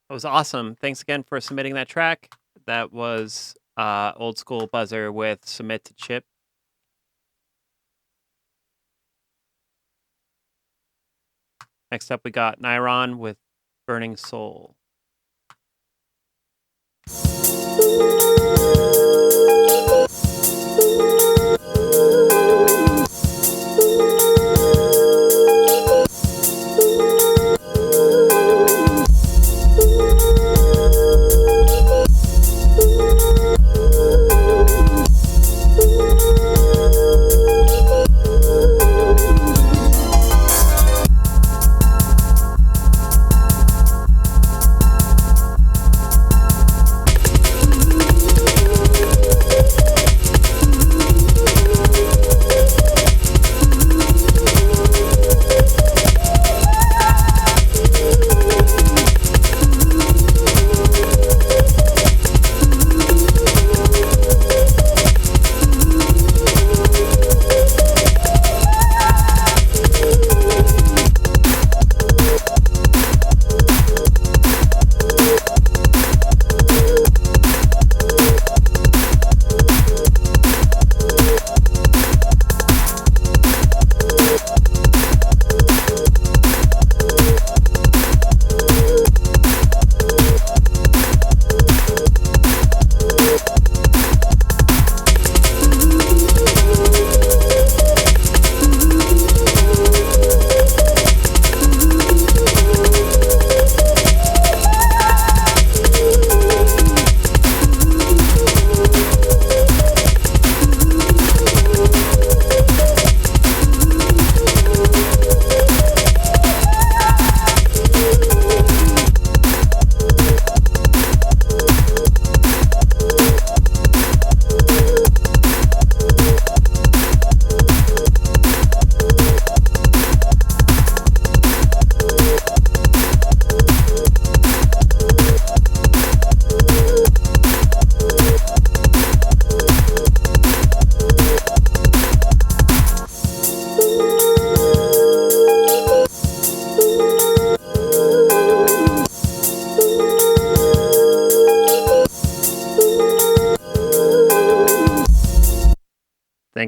That was awesome. Thanks again for submitting that track. That was Old School Buzzer with Submit to Chip. Next up, we got Nyron with Burning Soul.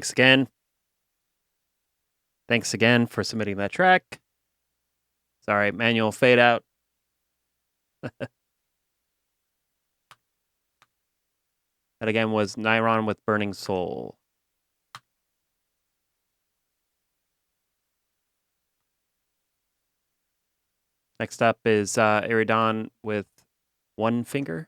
Thanks again. Thanks again for submitting that track. Sorry, manual fade out. That again was Nairon with Burning Soul. Next up is Eridon with One Finger.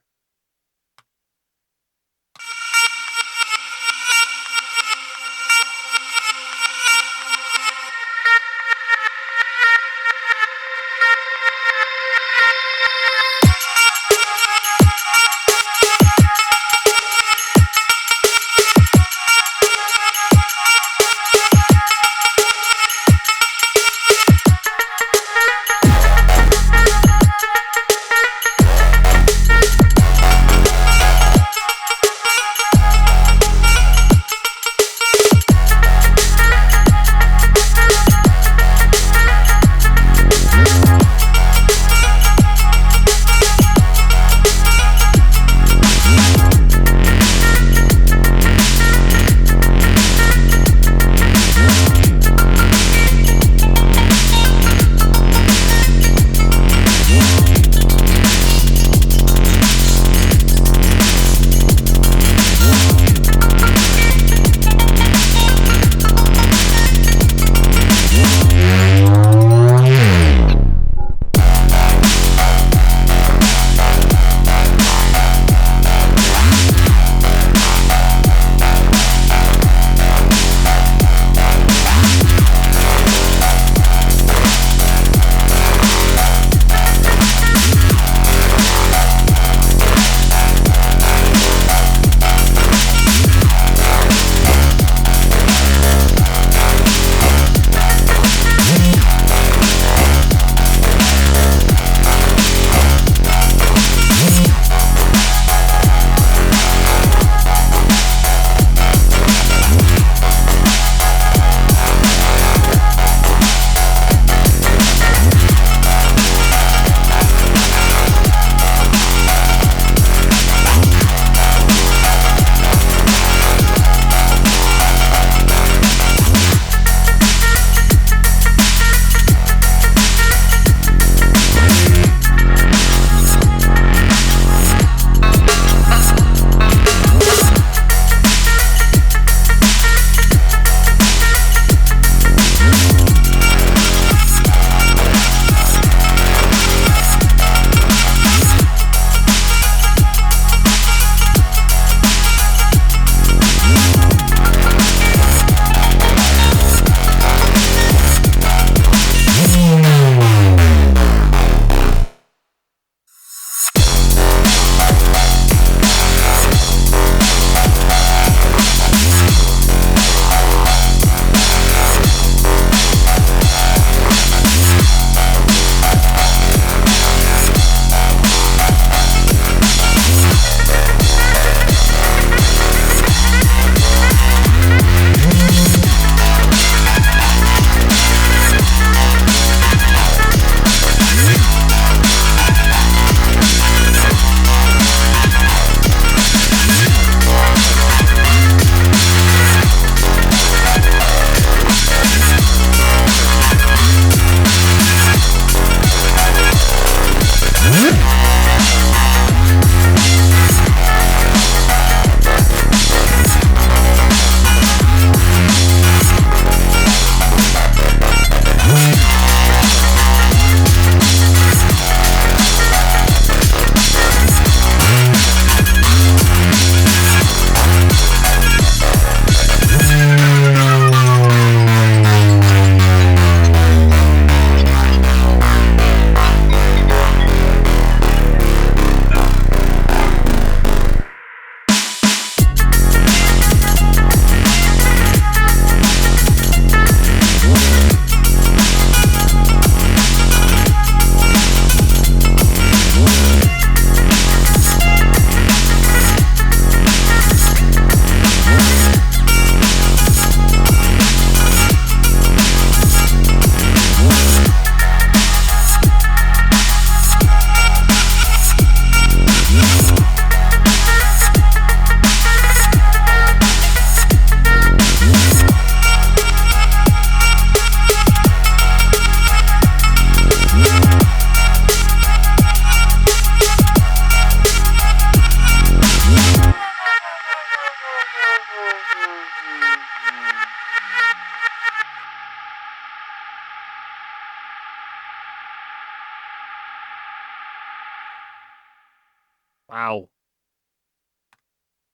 Wow.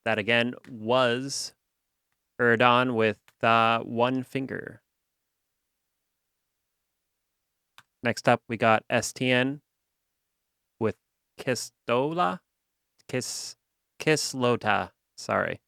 That again was eridon with one finger. Next up, we got STN with Kislota. Kislota. Sorry.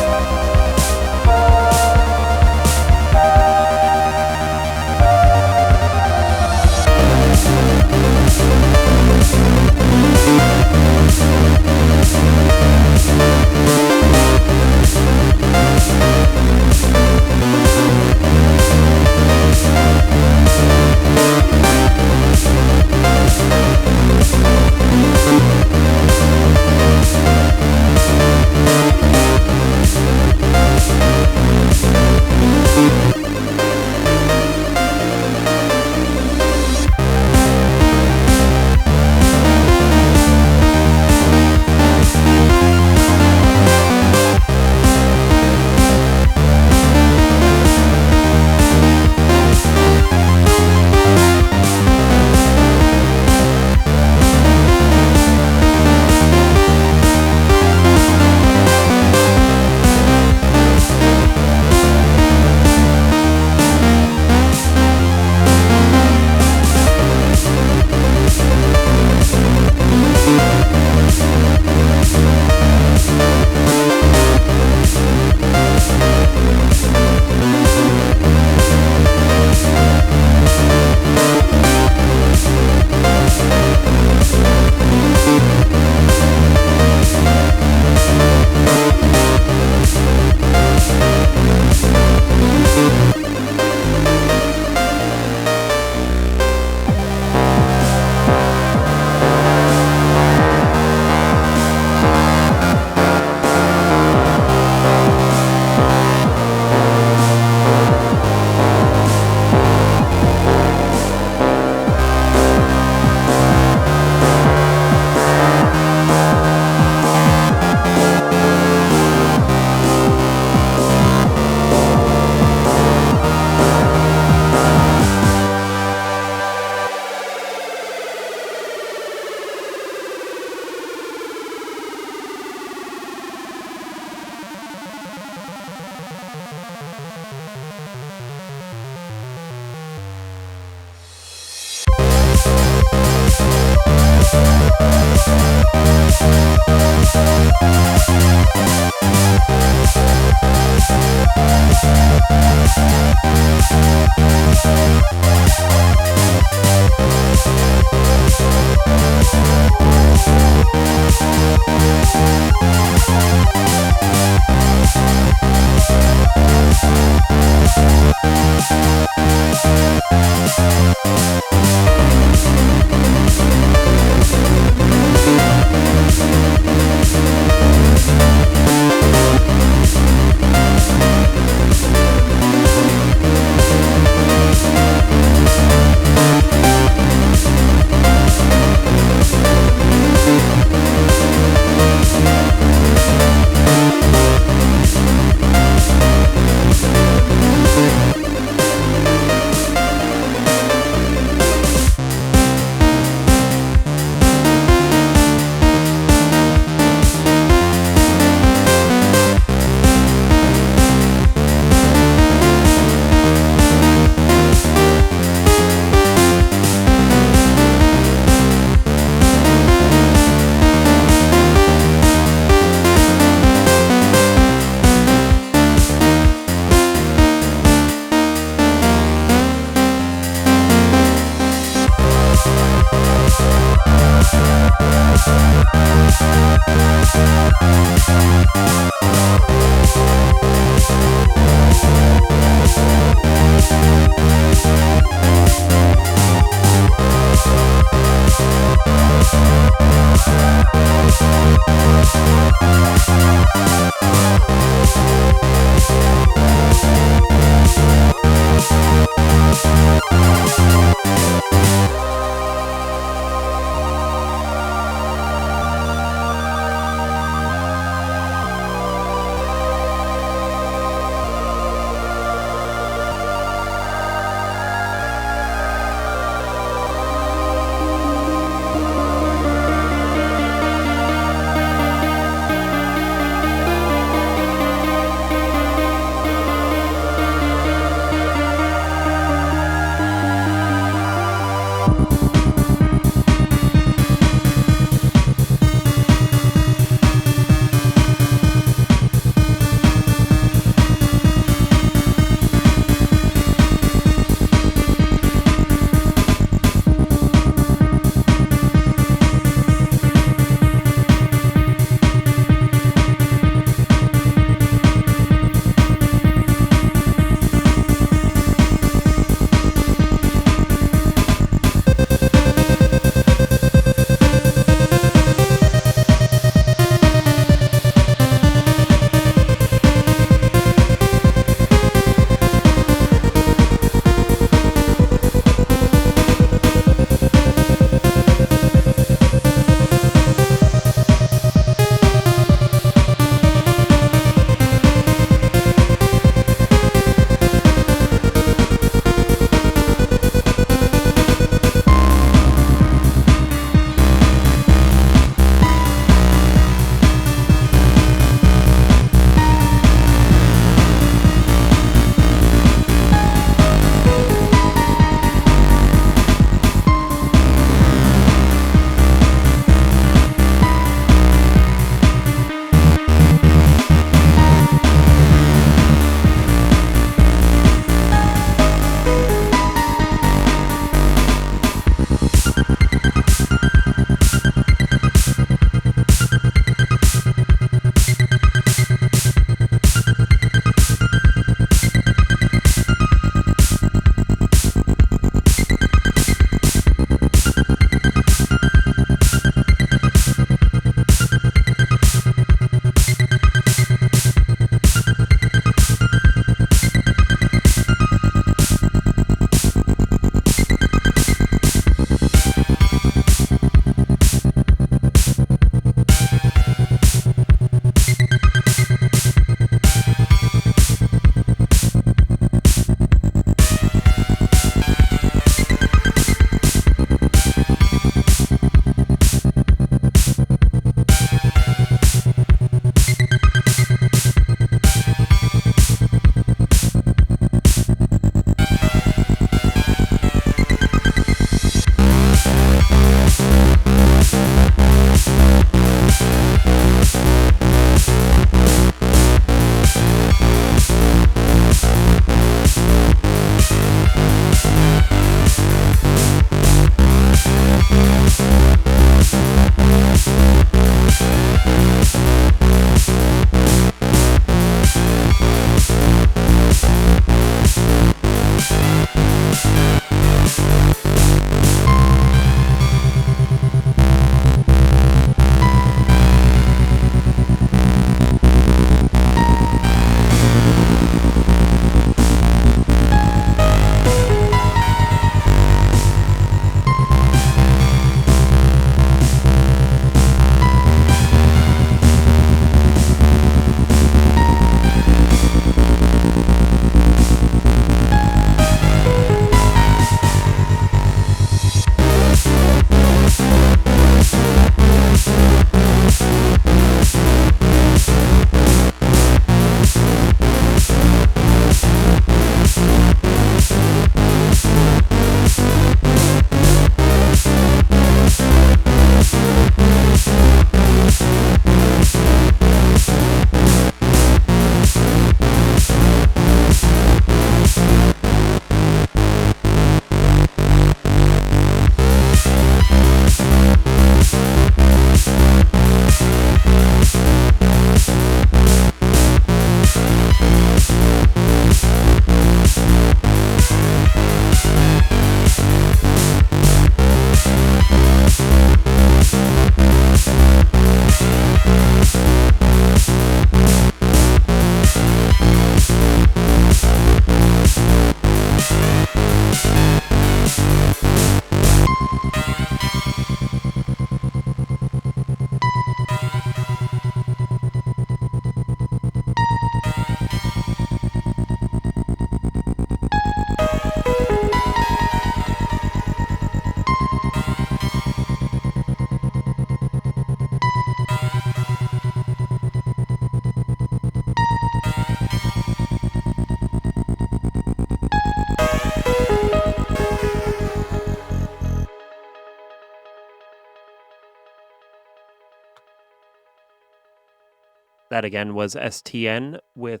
That again was STN with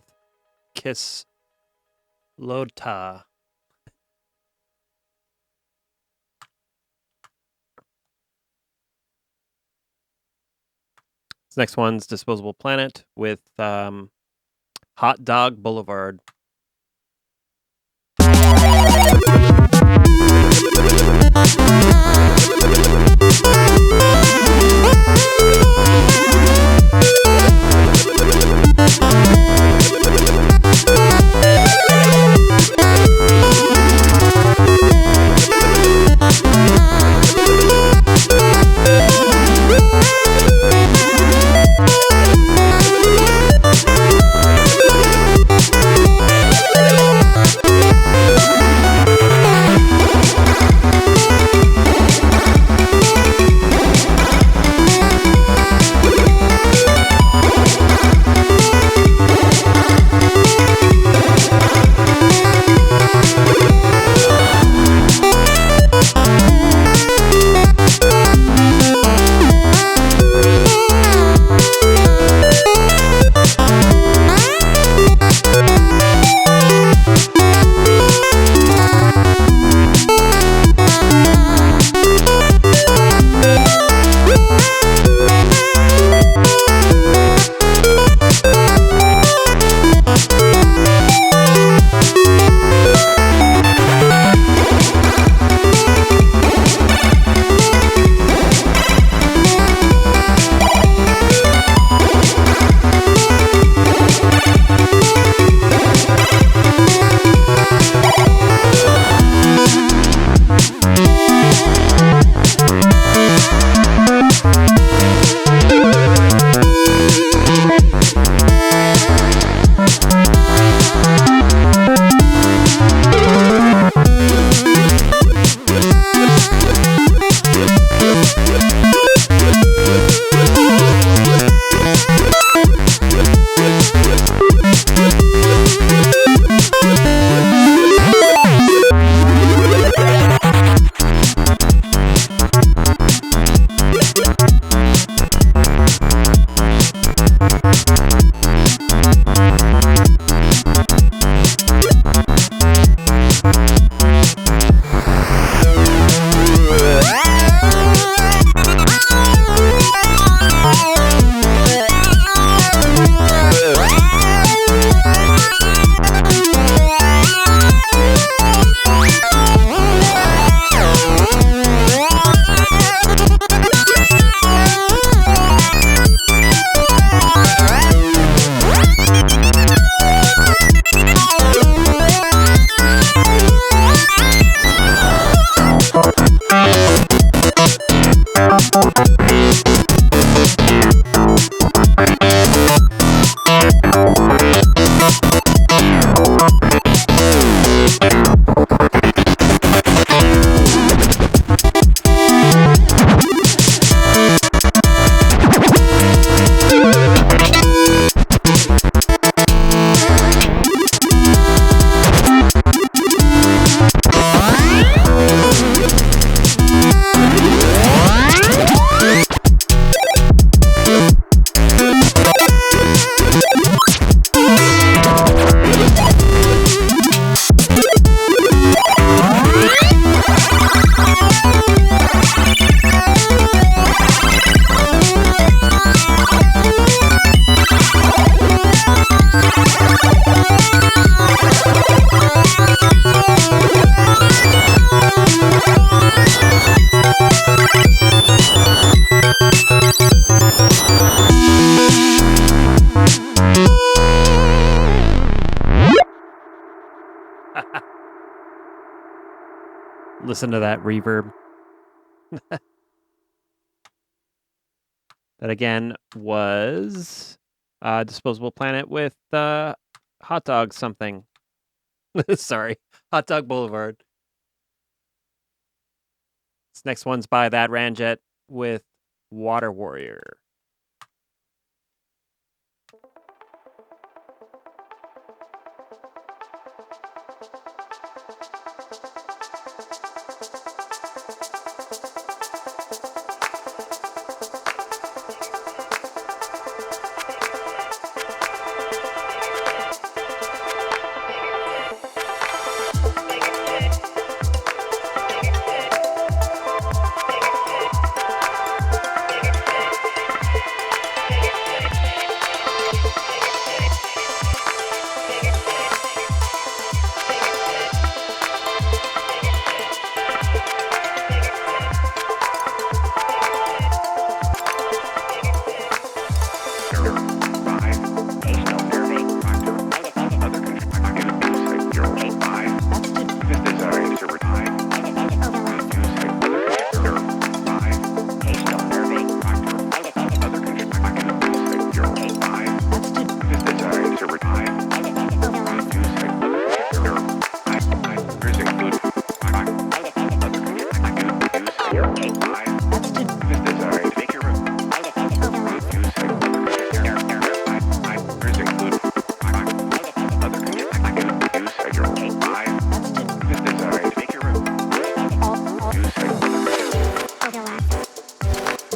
Kislota. This next one's Disposable Planet with HotDOG Boulevard. Listen to that reverb. That again was Disposable Planet with HotDOG something. Sorry, HotDOG Boulevard. This next one's by That Ramjet with Water Warrior.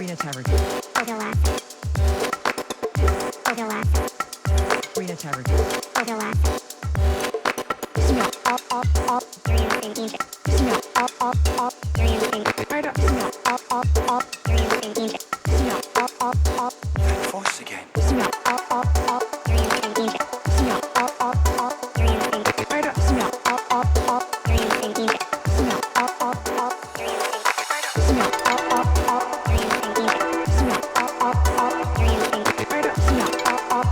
Rena Tavern. Overlap. Overlap. Rena Tavern. Overlap. Smell. All. Dream and Egypt. Smell. All. Dream and Right up. Smell. All. Dream and Egypt. Smell. All. Voice again. Smell. All. Dream and Egypt. Smell. All. Dream and Right up. Smell. All. Dream and Egypt. Smell. All. Dream and Right up. Smell. All. Dream and Egypt. Smell. All. Dream and Right up. Smell. All.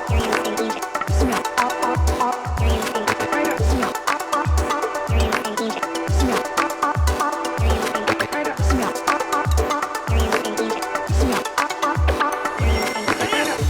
Dream and Egypt. Smell. All. Dream and Right up. Smell. All. Dream and Egypt. Smell. All. Dream and Right up. Smell. All. Dream and Egypt. Smell. All. Dream and Right up.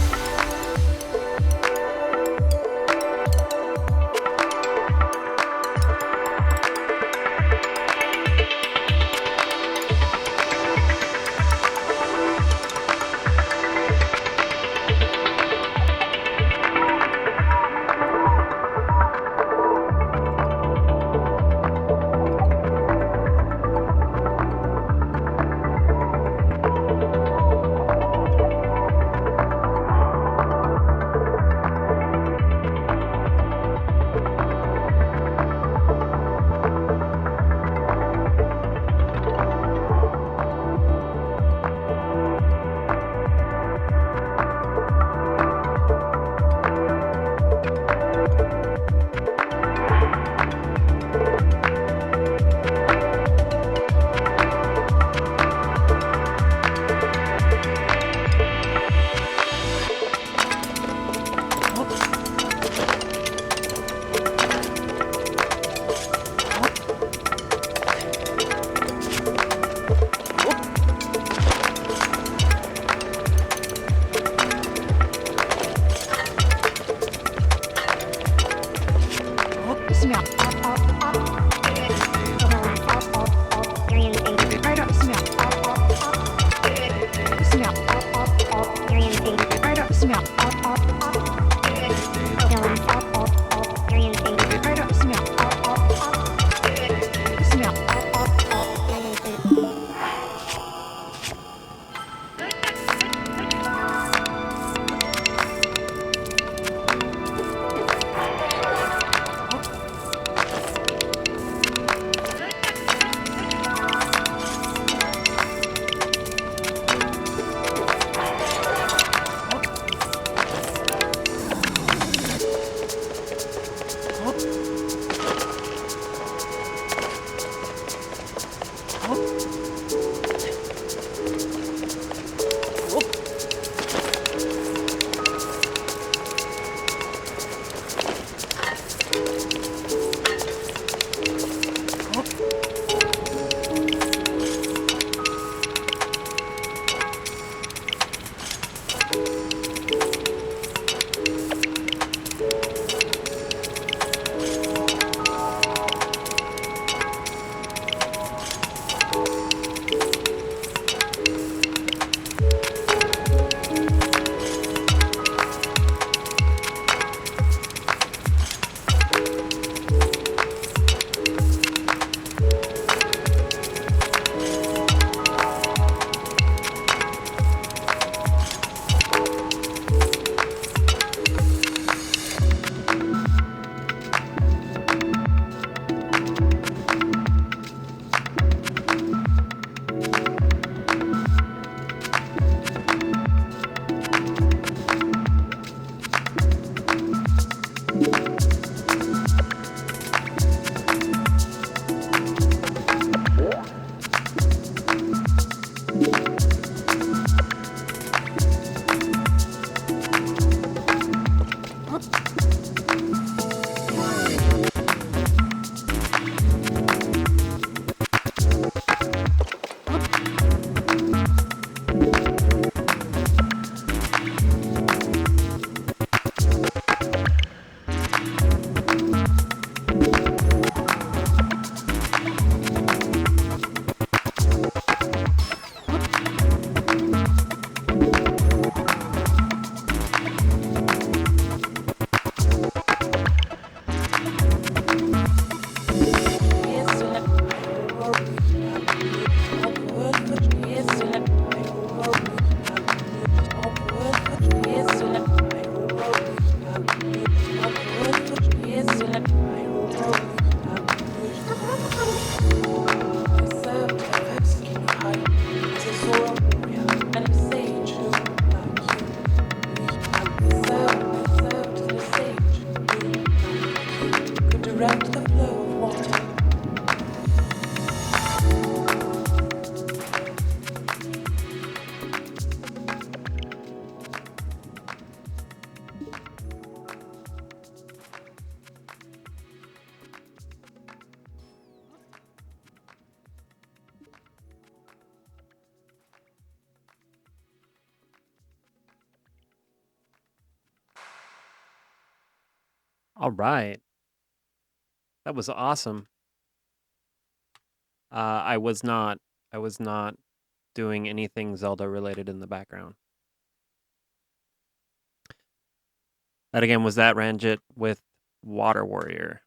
All right. That was awesome. I was not doing anything Zelda related in the background. That again was that Ranjit with Water Warrior.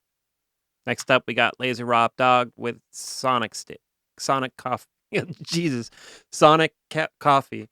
Next up, we got Laser Raw Dog with Sonic Stick. Sonic Coffee. Jesus. Sonic Coffee.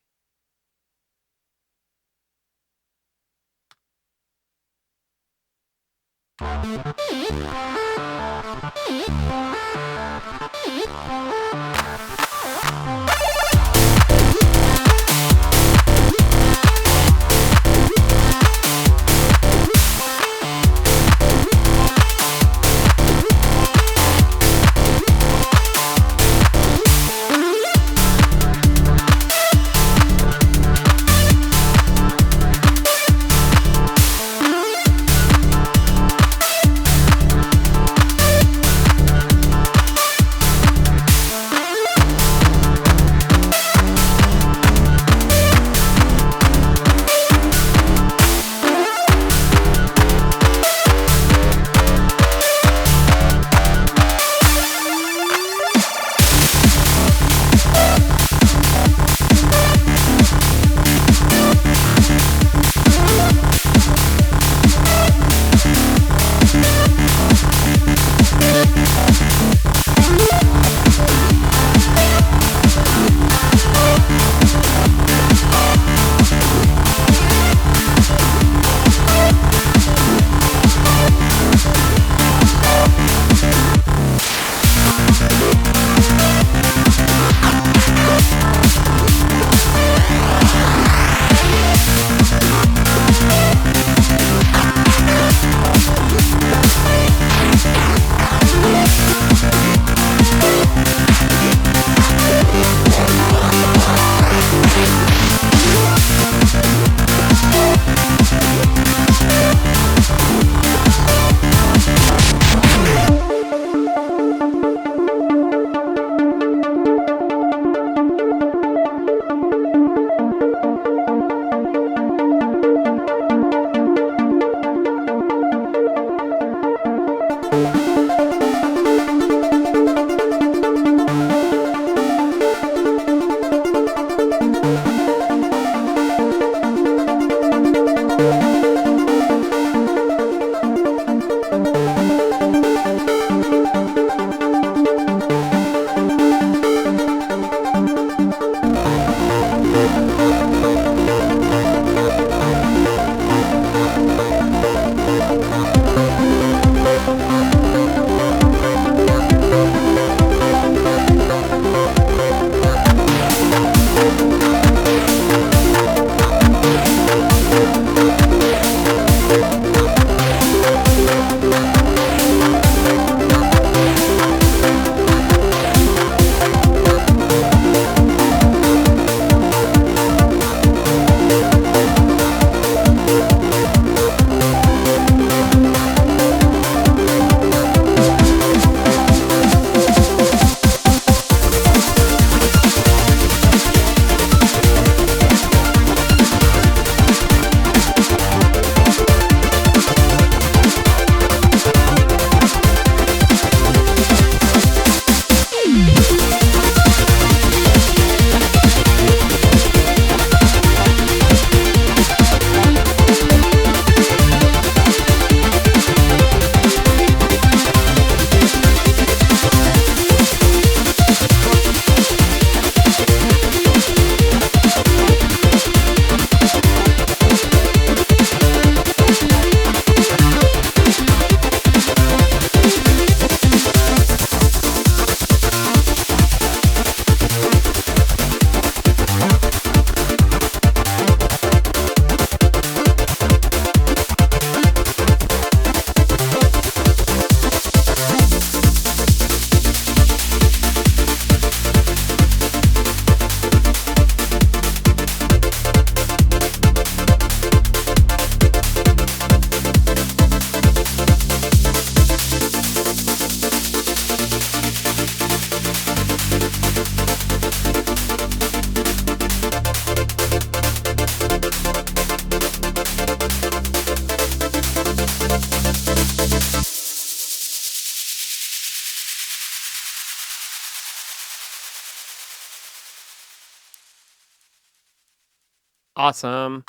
Awesome.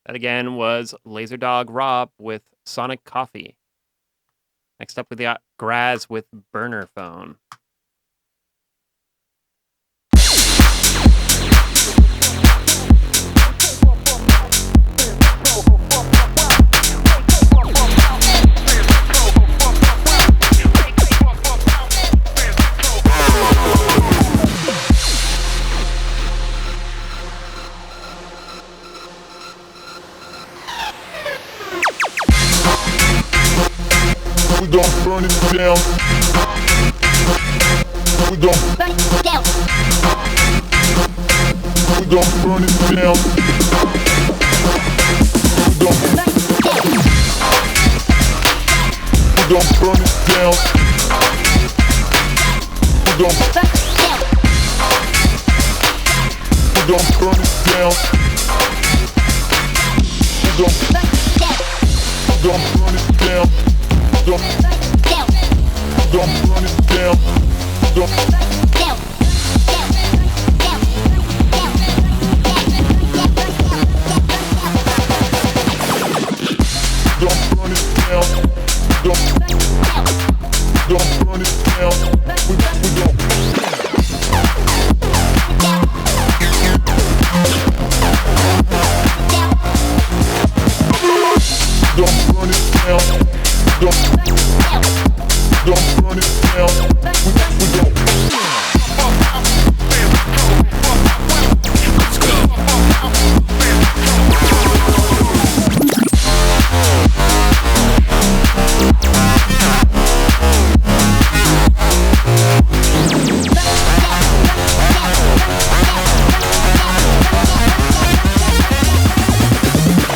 That again was Laserdog Rob with Sonic Coffee. Next up, we got Graz with Burner Phone. We gon' burn it down. We gon' Burn it down. we gon' burn it down. We gon' burn it down. We gon' burn it down. We gon' burn it down. Gon' burn it down. Gon' burn it down. Gon' burn it down. We gon' burn it down. Don't burn it down. We gon' let's go.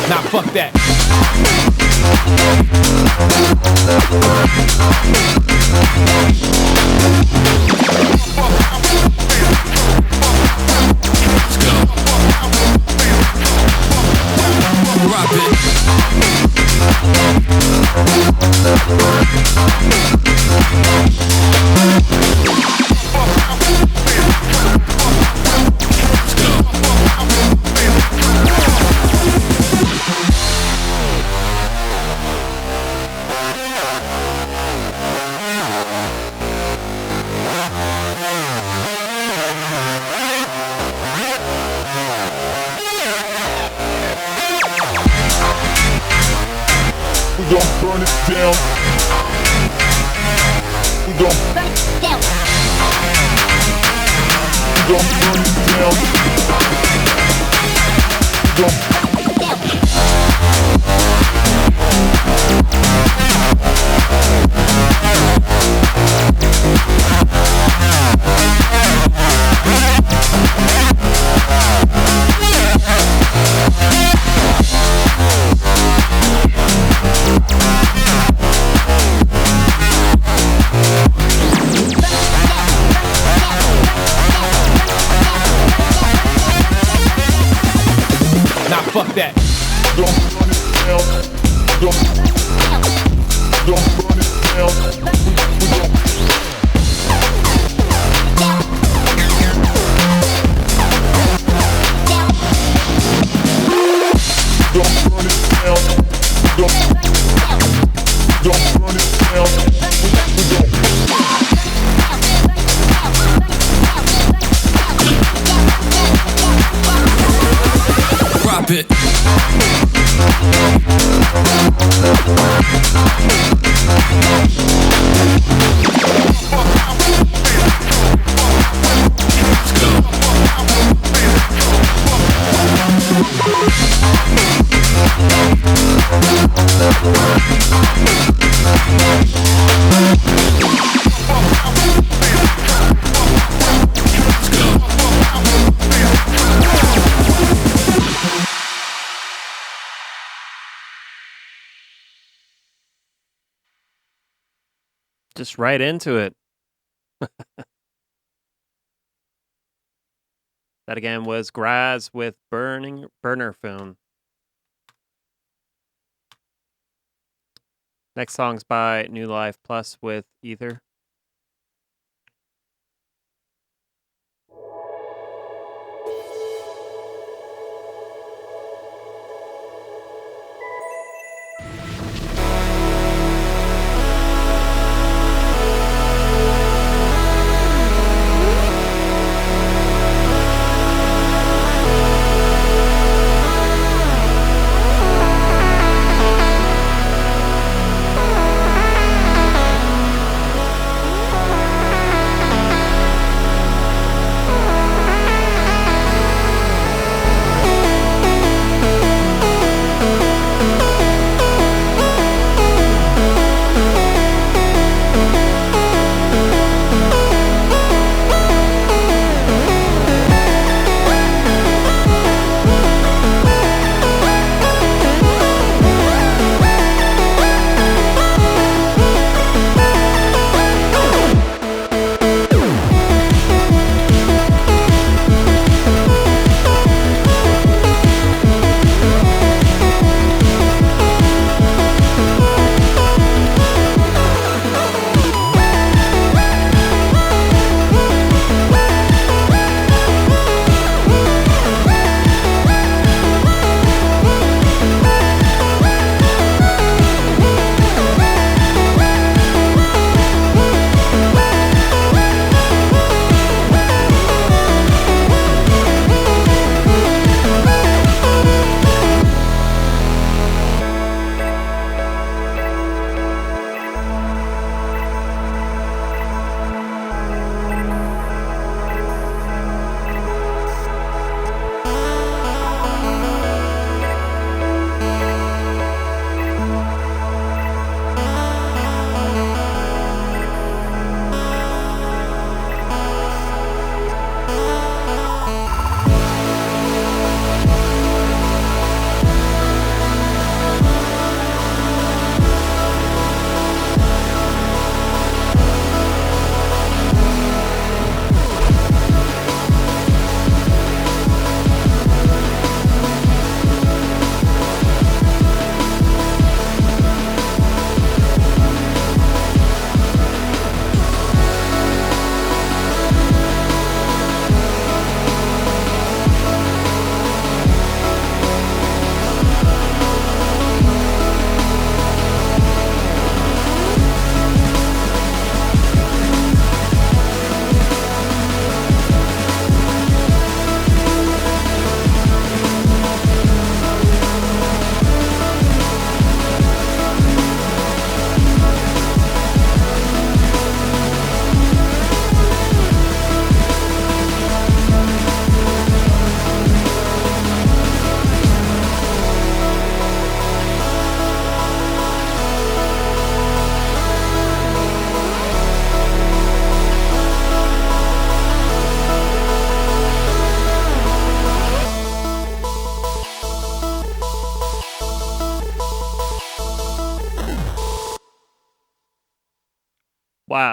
Nah, fuck that. Let's go. Drop it. Let's go. We gon' burn it down. We gon' burn it down. We gon' burn it down. We gon' Nah, fuck that. Don't burn it down. Don't burn it down. We gon' don't burn it down. Don't burn it down. We gon' drop it. Let's go. Let's go. Just right into it. That again was Graz with Burner Phone. Next song's by New Life Plus with Aether.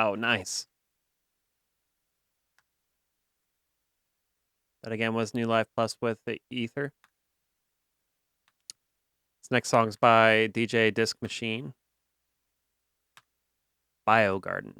Wow, nice. That again was New Life Plus with the Aether. This next song's by DJ Disc Machine. Bio Garden.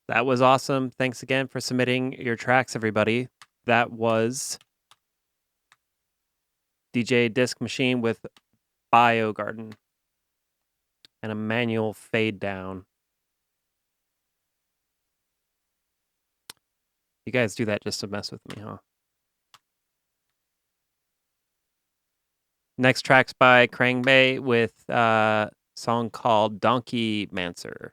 That was awesome. Thanks again for submitting your tracks, everybody. That was DJ Disc Machine with Bio Garden and a manual fade down. You guys do that just to mess with me, huh? Next track's by Krang Bay with a song called Donkeymancer.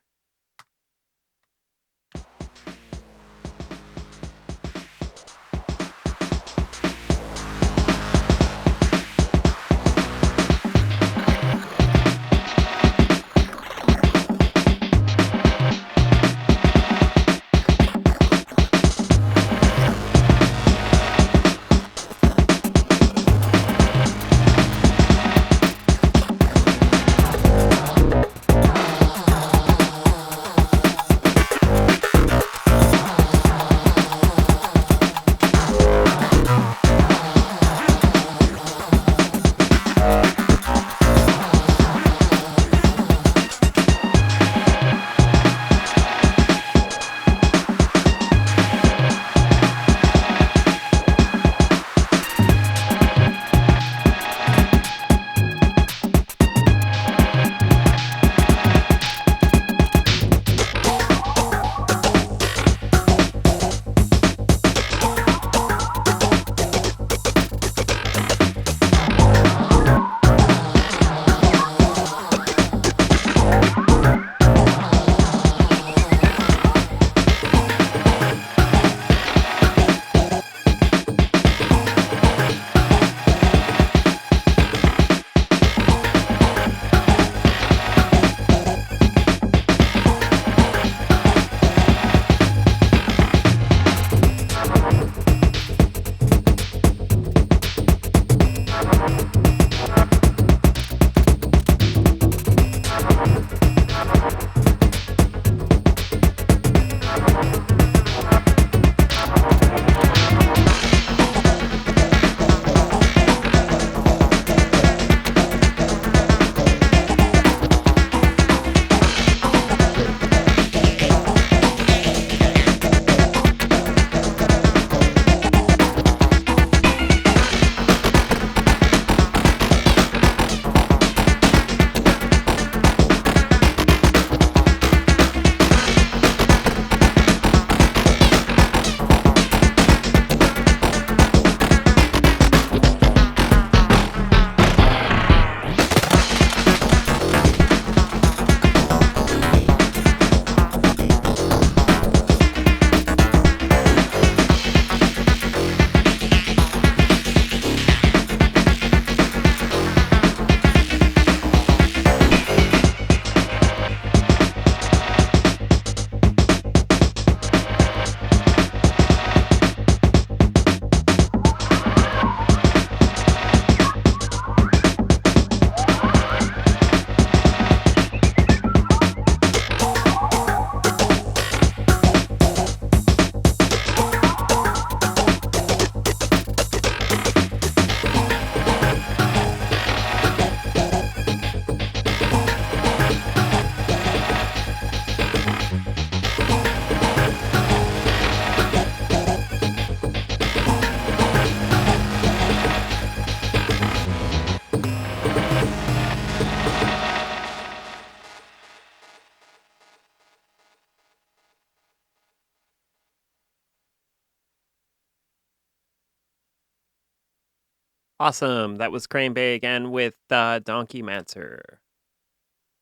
Awesome. That was Crane Bay again with Donkeymancer.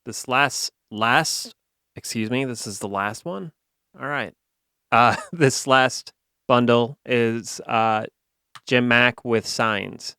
This excuse me, this is the last one? All right. This last bundle is Jimmac with Signs.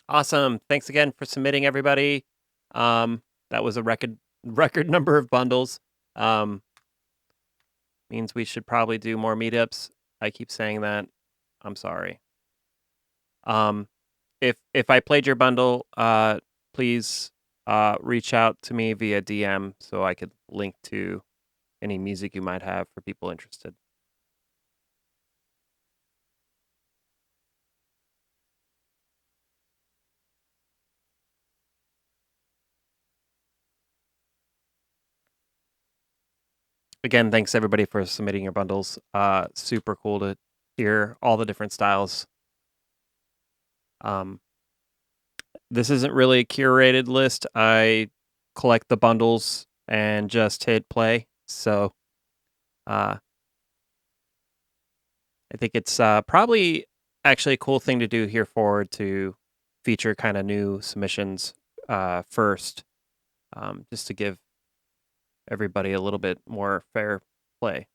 Awesome. Thanks again for submitting, everybody. That was a record number of bundles. Means we should probably do more meetups. I keep saying that. I'm sorry. If I played your bundle, please reach out to me via DM so I could link to any music you might have for people interested. Again, thanks everybody for submitting your bundles. Super cool to hear all the different styles. This isn't really a curated list. I collect the bundles and just hit play. So I think it's probably actually a cool thing to do here forward to feature kind of new submissions first, just to give everybody a little bit more fair play.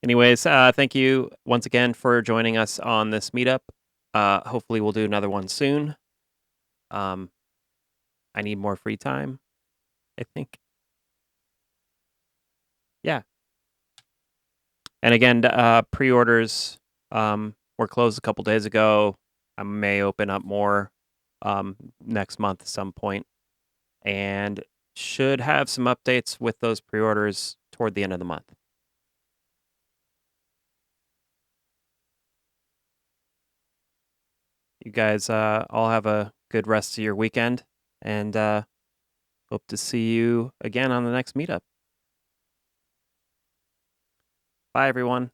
Anyways, thank you once again for joining us on this meetup. Hopefully we'll do another one soon. I need more free time, I think. Yeah. And again, pre-orders were closed a couple days ago. I may open up more next month at some point, and should have some updates with those pre-orders toward the end of the month. You guys all have a good rest of your weekend, and hope to see you again on the next meetup. Bye, everyone.